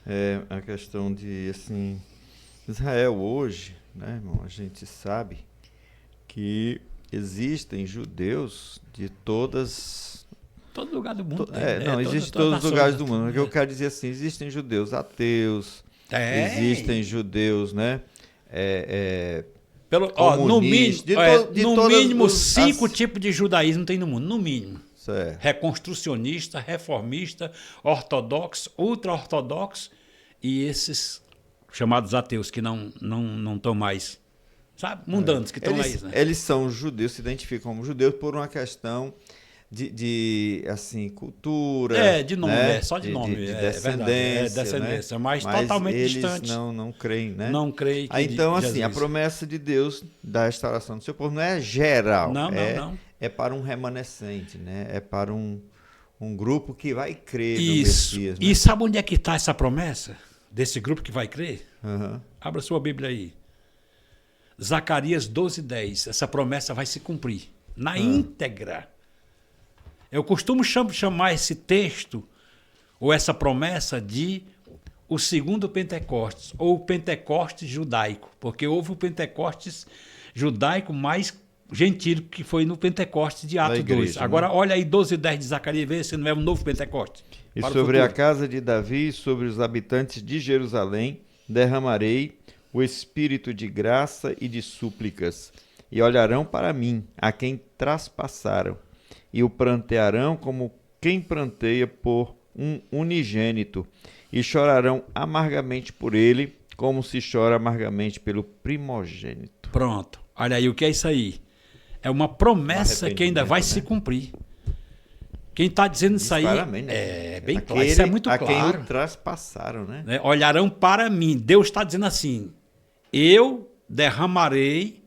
É a questão de, assim, Israel hoje, né, irmão, a gente sabe que existem judeus de todas... Todo lugar do mundo. Existe todos os lugares do mundo. O que eu quero dizer assim, existem judeus ateus, existem judeus, né? No mínimo 5 tipos de judaísmo tem no mundo, no mínimo. Certo. Reconstrucionista, reformista, ortodoxo, ultra-ortodoxo e esses chamados ateus que não estão mais, sabe? Mundanos que estão aí. Né? Eles são judeus, se identificam como judeus por uma questão de assim, cultura. De nome, né? Só de nome. De descendência. Descendência, né? Mas totalmente eles distantes. não creem, né? Não creem que então, assim, Jesus. a promessa de Deus da restauração do seu povo não é geral. Não. É para um remanescente, né? É para um grupo que vai crer no Isso. Messias. Né? E sabe onde é que está essa promessa desse grupo que vai crer? Uhum. Abra sua Bíblia aí. Zacarias 12:10. Essa promessa vai se cumprir na íntegra. Eu costumo chamar esse texto ou essa promessa de o segundo Pentecostes ou o Pentecostes judaico, porque houve o Pentecostes judaico mais gentil que foi no Pentecostes de Atos 2. Agora, olha aí 12:10 de Zacarias, vê se não é um novo Pentecostes. E sobre a casa de Davi, sobre os habitantes de Jerusalém, derramarei o espírito de graça e de súplicas, e olharão para mim, a quem traspassaram, e o prantearão como quem pranteia por um unigênito, e chorarão amargamente por ele, como se chora amargamente pelo primogênito. Pronto. Olha aí, o que é isso aí? É uma promessa que ainda vai se cumprir. Quem está dizendo isso aí é bem claro, isso é muito claro. A quem o traspassaram, né? Olharão para mim. Deus está dizendo assim, eu derramarei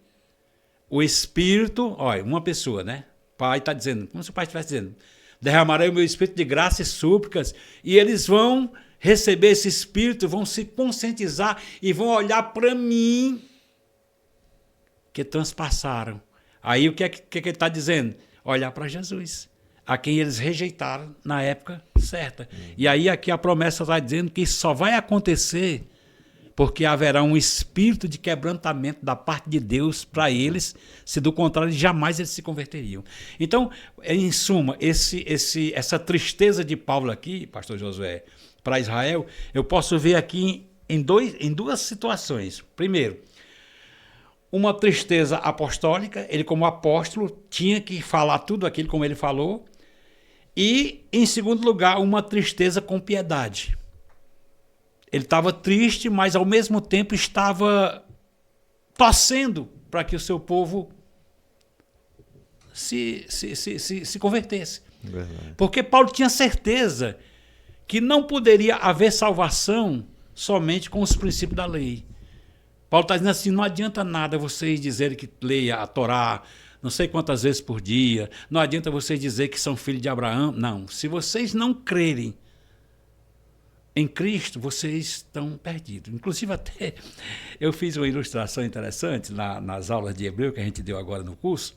o Espírito, olha, uma pessoa, né? O pai está dizendo, como se o pai estivesse dizendo, derramarei o meu Espírito de graça e súplicas, e eles vão receber esse Espírito, vão se conscientizar e vão olhar para mim, que transpassaram. Aí o que ele está dizendo? Olhar para Jesus, a quem eles rejeitaram na época certa. E aí aqui a promessa está dizendo que isso só vai acontecer porque haverá um espírito de quebrantamento da parte de Deus para eles, se do contrário, jamais eles se converteriam. Então, em suma, essa tristeza de Paulo aqui, pastor Josué, para Israel, eu posso ver aqui em duas situações. Primeiro, uma tristeza apostólica, ele como apóstolo tinha que falar tudo aquilo como ele falou, e, em segundo lugar, uma tristeza com piedade. Ele estava triste, mas ao mesmo tempo estava torcendo para que o seu povo se convertesse. Verdade. Porque Paulo tinha certeza que não poderia haver salvação somente com os princípios da lei. Paulo está dizendo assim, não adianta nada vocês dizerem que leia a Torá não sei quantas vezes por dia, não adianta vocês dizer que são filhos de Abraão. Não, se vocês não crerem em Cristo, vocês estão perdidos. Inclusive, até eu fiz uma ilustração interessante nas aulas de hebreu que a gente deu agora no curso,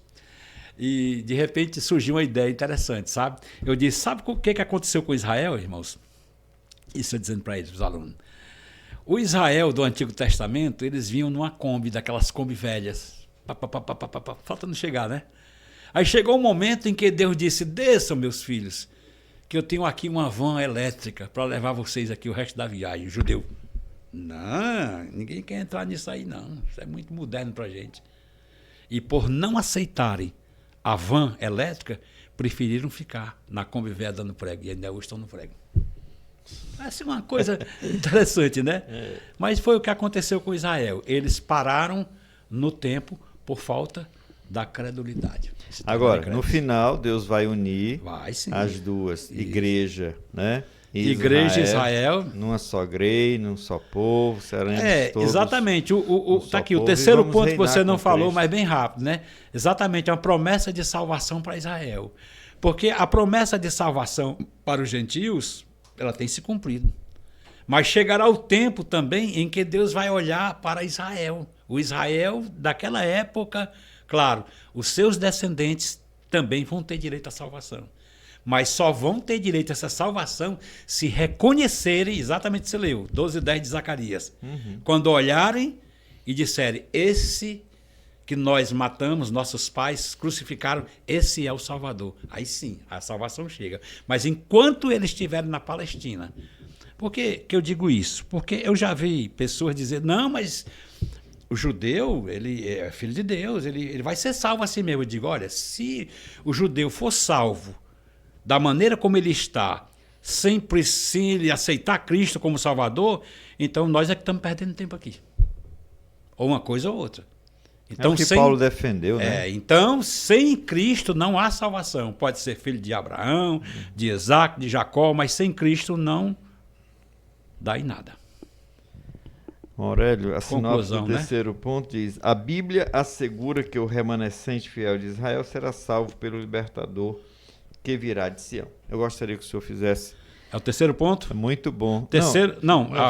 e de repente surgiu uma ideia interessante, sabe? Eu disse, sabe o que aconteceu com Israel, irmãos? Isso eu dizendo para eles, os alunos. O Israel do Antigo Testamento, eles vinham numa Kombi, daquelas Kombi velhas. Faltando chegar, né? Aí chegou um momento em que Deus disse, desçam, meus filhos, que eu tenho aqui uma van elétrica para levar vocês aqui o resto da viagem, judeu. Não, ninguém quer entrar nisso aí, não. Isso é muito moderno para a gente. E por não aceitarem a van elétrica, preferiram ficar na Kombi velha dando prego. E ainda hoje estão no prego. Parece uma coisa interessante, né? Mas foi o que aconteceu com Israel. Eles pararam no tempo por falta da credulidade. Agora, no final, Deus vai unir as duas, Isso. Igreja, né? Igreja e Israel. Numa só grei, num só povo, seremos todos. Exatamente. Tá aqui povo, o terceiro ponto que você não falou, Cristo. mas bem rápido, né? Exatamente, é uma promessa de salvação para Israel. Porque a promessa de salvação para os gentios, ela tem se cumprido. Mas chegará o tempo também em que Deus vai olhar para Israel. O Israel daquela época, claro, os seus descendentes também vão ter direito à salvação. Mas só vão ter direito a essa salvação se reconhecerem, exatamente o que você leu, 12:10 de Zacarias. Quando olharem e disserem, esse que nós matamos, nossos pais crucificaram, esse é o Salvador. Aí sim, a salvação chega. Mas enquanto eles estiverem na Palestina... Por que eu digo isso? Porque eu já vi pessoas dizer, não, mas o judeu, ele é filho de Deus, ele vai ser salvo assim mesmo. Eu digo, olha, se o judeu for salvo da maneira como ele está, sem aceitar Cristo como Salvador, então nós é que estamos perdendo tempo aqui. Ou uma coisa ou outra. Então, é o que Paulo defendeu, né? Então, sem Cristo não há salvação. Pode ser filho de Abraão, de Isaac, de Jacó, mas sem Cristo não dá em nada. Aurélio, a sinopse do né? terceiro ponto diz: a Bíblia assegura que o remanescente fiel de Israel será salvo pelo libertador que virá de Sião. Eu gostaria que o senhor fizesse. É o terceiro ponto? É muito bom. Terceiro,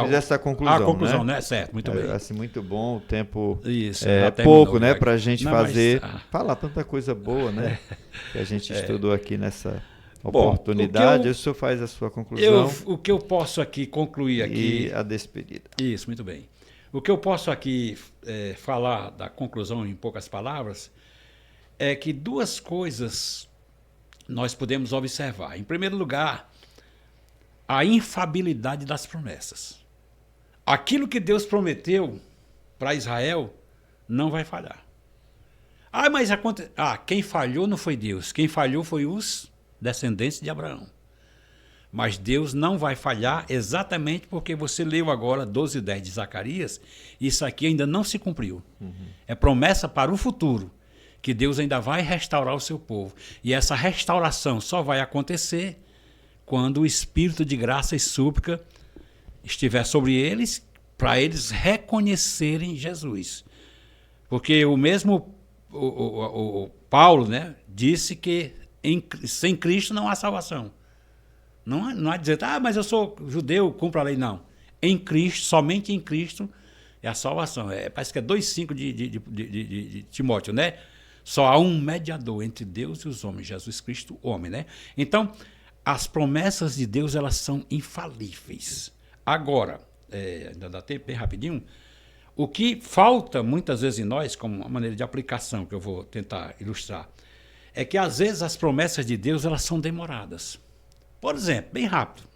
fizesse a conclusão. A conclusão, né? Certo, muito bem. Assim, muito bom, o tempo isso, é pouco, né, para a gente fazer, falar tanta coisa boa, né, que a gente estudou aqui nessa oportunidade. O senhor faz a sua conclusão. O que eu posso aqui concluir aqui... E a despedida. Isso, muito bem. O que eu posso aqui falar da conclusão em poucas palavras é que duas coisas nós podemos observar. Em primeiro lugar, a infabilidade das promessas. Aquilo que Deus prometeu para Israel não vai falhar. Mas quem falhou não foi Deus. Quem falhou foi os descendentes de Abraão. Mas Deus não vai falhar exatamente porque você leu agora 12:10 de Zacarias, isso aqui ainda não se cumpriu. É promessa para o futuro, que Deus ainda vai restaurar o seu povo. E essa restauração só vai acontecer quando o Espírito de graça e súplica estiver sobre eles, para eles reconhecerem Jesus. Porque o mesmo o Paulo, né, disse que sem Cristo não há salvação. Não há dizer, mas eu sou judeu, cumpro a lei. Não. Em Cristo, somente em Cristo é a salvação. Parece que é 2:5 de Timóteo, né? Só há um mediador entre Deus e os homens, Jesus Cristo, homem, né? Então, as promessas de Deus, elas são infalíveis. Agora, ainda dá tempo, bem rapidinho, o que falta muitas vezes em nós, como uma maneira de aplicação que eu vou tentar ilustrar, é que às vezes as promessas de Deus, elas são demoradas. Por exemplo, bem rápido.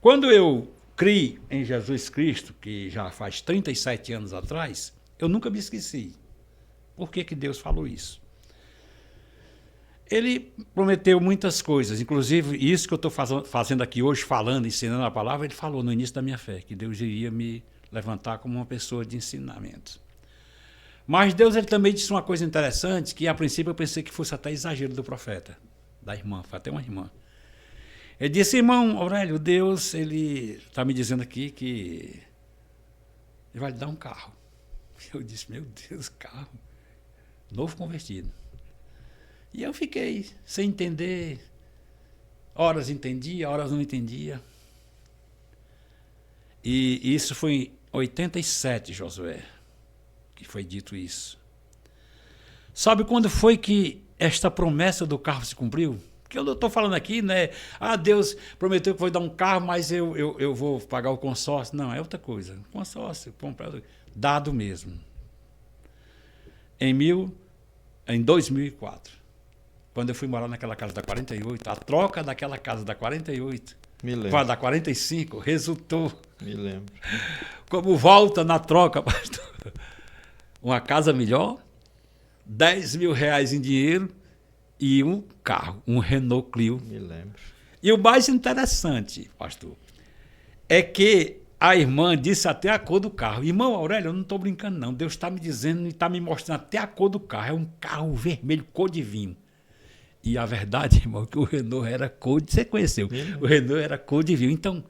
Quando eu criei em Jesus Cristo, que já faz 37 anos atrás, eu nunca me esqueci. Por que Deus falou isso? Ele prometeu muitas coisas, inclusive isso que eu estou fazendo aqui hoje, falando, ensinando a palavra, ele falou no início da minha fé, que Deus iria me levantar como uma pessoa de ensinamento. Mas Deus ele também disse uma coisa interessante, que a princípio eu pensei que fosse até exagero do profeta, da irmã, foi até uma irmã. Ele disse, irmão Aurélio, Deus ele está me dizendo aqui que ele vai lhe dar um carro. Eu disse, meu Deus, carro? Novo convertido. E eu fiquei sem entender, horas entendia, horas não entendia. E isso foi em 87, Josué, que foi dito isso. Sabe quando foi que esta promessa do carro se cumpriu? Que eu estou falando aqui, né? Deus prometeu que vai dar um carro, mas eu vou pagar o consórcio. Não, é outra coisa. Consórcio, comprado, dado mesmo. Em 2004. Quando eu fui morar naquela casa da 48, a troca daquela casa da 48 para da 45 resultou. Me lembro. Como volta na troca, pastor. Uma casa melhor, 10 mil reais em dinheiro e um carro, um Renault Clio. Me lembro. E o mais interessante, pastor, é que a irmã disse até a cor do carro. Irmão Aurélio, eu não estou brincando não. Deus está me dizendo e está me mostrando até a cor do carro. É um carro vermelho, cor de vinho. E a verdade, irmão, que o Renault era cor de... Você conheceu? O Renault era cor de vinho. Então,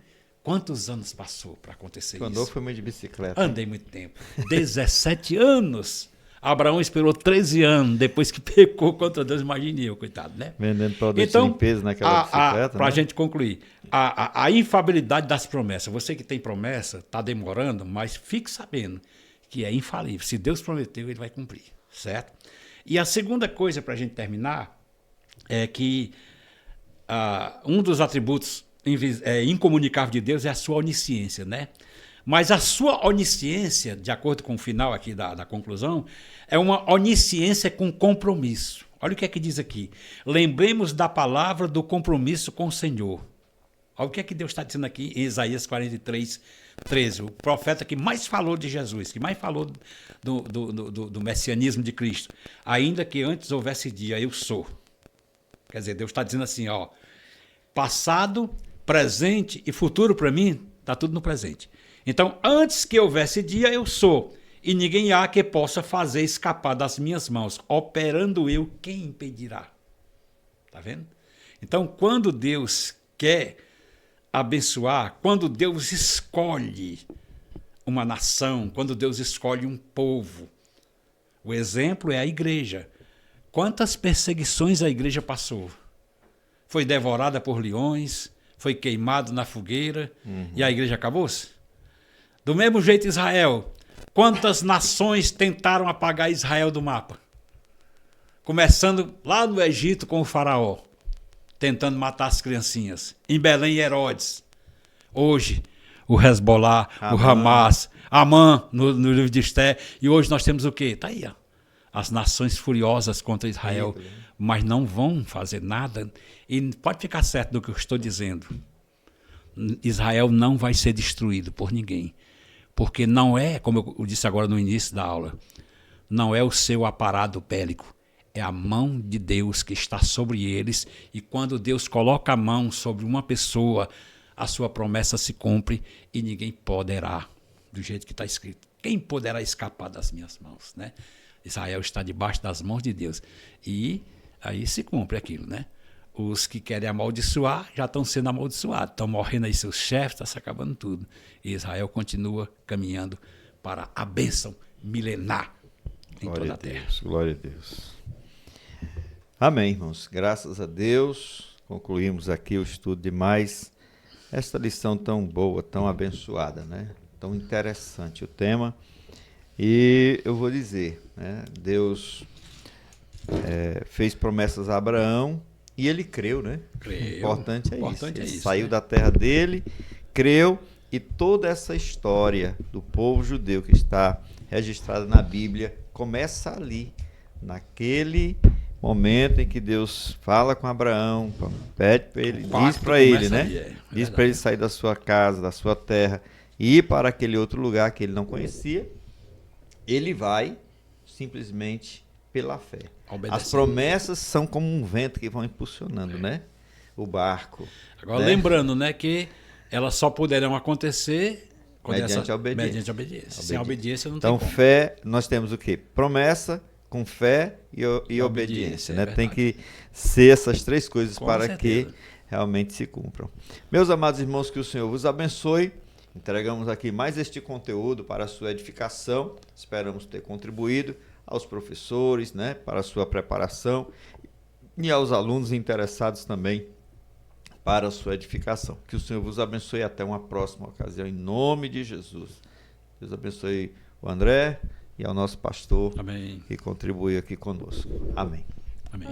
quantos anos passou para acontecer isso? Quando foi meio de bicicleta. Andei muito tempo. 17 anos. Abraão esperou 13 anos depois que pecou contra Deus. Imagine eu, coitado, né? Vendendo produtos de limpeza naquela bicicleta. Para a gente concluir. a infalibilidade das promessas. Você que tem promessa, está demorando, mas fique sabendo que é infalível. Se Deus prometeu, ele vai cumprir, certo? E a segunda coisa, para a gente terminar, é que um dos atributos incomunicáveis de Deus é a sua onisciência, né? Mas a sua onisciência, de acordo com o final aqui da conclusão, é uma onisciência com compromisso. Olha o que é que diz aqui. Lembremos da palavra do compromisso com o Senhor. Olha o que é que Deus está dizendo aqui em Isaías 43, 13. O profeta que mais falou de Jesus, que mais falou do messianismo de Cristo. Ainda que antes houvesse dia, eu sou. Quer dizer, Deus está dizendo assim, ó, passado, presente e futuro para mim, está tudo no presente. Então, antes que houvesse dia, eu sou. E ninguém há que possa fazer escapar das minhas mãos. Operando eu, quem impedirá? Está vendo? Então, quando Deus quer abençoar, quando Deus escolhe uma nação, quando Deus escolhe um povo, o exemplo é a igreja. Quantas perseguições a igreja passou? Foi devorada por leões, foi queimado na fogueira, e a igreja acabou-se? Do mesmo jeito, Israel. Quantas nações tentaram apagar Israel do mapa? Começando lá no Egito com o faraó, tentando matar as criancinhas. Em Belém, Herodes. Hoje, o Hezbollah, o Hamas, Amã, no livro de Esther. E hoje nós temos o quê? Está aí, ó. As nações furiosas contra Israel. Mas não vão fazer nada. E pode ficar certo do que eu estou dizendo. Israel não vai ser destruído por ninguém. Porque não é, como eu disse agora no início da aula, não é o seu aparato bélico, é a mão de Deus que está sobre eles, e quando Deus coloca a mão sobre uma pessoa, a sua promessa se cumpre e ninguém poderá, do jeito que está escrito, quem poderá escapar das minhas mãos, né? Israel está debaixo das mãos de Deus, e aí se cumpre aquilo, né? Os que querem amaldiçoar já estão sendo amaldiçoados. Estão morrendo aí seus chefes, está se acabando tudo. E Israel continua caminhando para a bênção milenar em toda a terra. Glória a Deus. Amém, irmãos. Graças a Deus. Concluímos aqui o estudo de mais esta lição tão boa, tão abençoada, né? Tão interessante o tema. E eu vou dizer, né? Deus fez promessas a Abraão, e ele creu, né? Creu. O importante é isso. Ele isso, saiu né? da terra dele, creu, e toda essa história do povo judeu que está registrada na Bíblia começa ali, naquele momento em que Deus fala com Abraão, pede para ele, diz para ele, né? Diz para ele sair da sua casa, da sua terra, e ir para aquele outro lugar que ele não conhecia. Ele vai simplesmente pela fé. As promessas são como um vento que vão impulsionando, né? O barco. Agora, né? lembrando, né, que elas só poderão acontecer mediante a obediência. Mediante a obediência. Sem a obediência não então, tem como. Fé, nós temos o quê? Promessa, com fé e obediência. Né? Tem que ser essas três coisas com para certeza. Que realmente se cumpram. Meus amados irmãos, que o Senhor vos abençoe. Entregamos aqui mais este conteúdo para a sua edificação. Esperamos ter contribuído aos professores, né, para a sua preparação, e aos alunos interessados também para a sua edificação. Que o Senhor vos abençoe até uma próxima ocasião, em nome de Jesus. Deus abençoe o André e ao nosso pastor. Amém. Que contribui aqui conosco. Amém. Amém.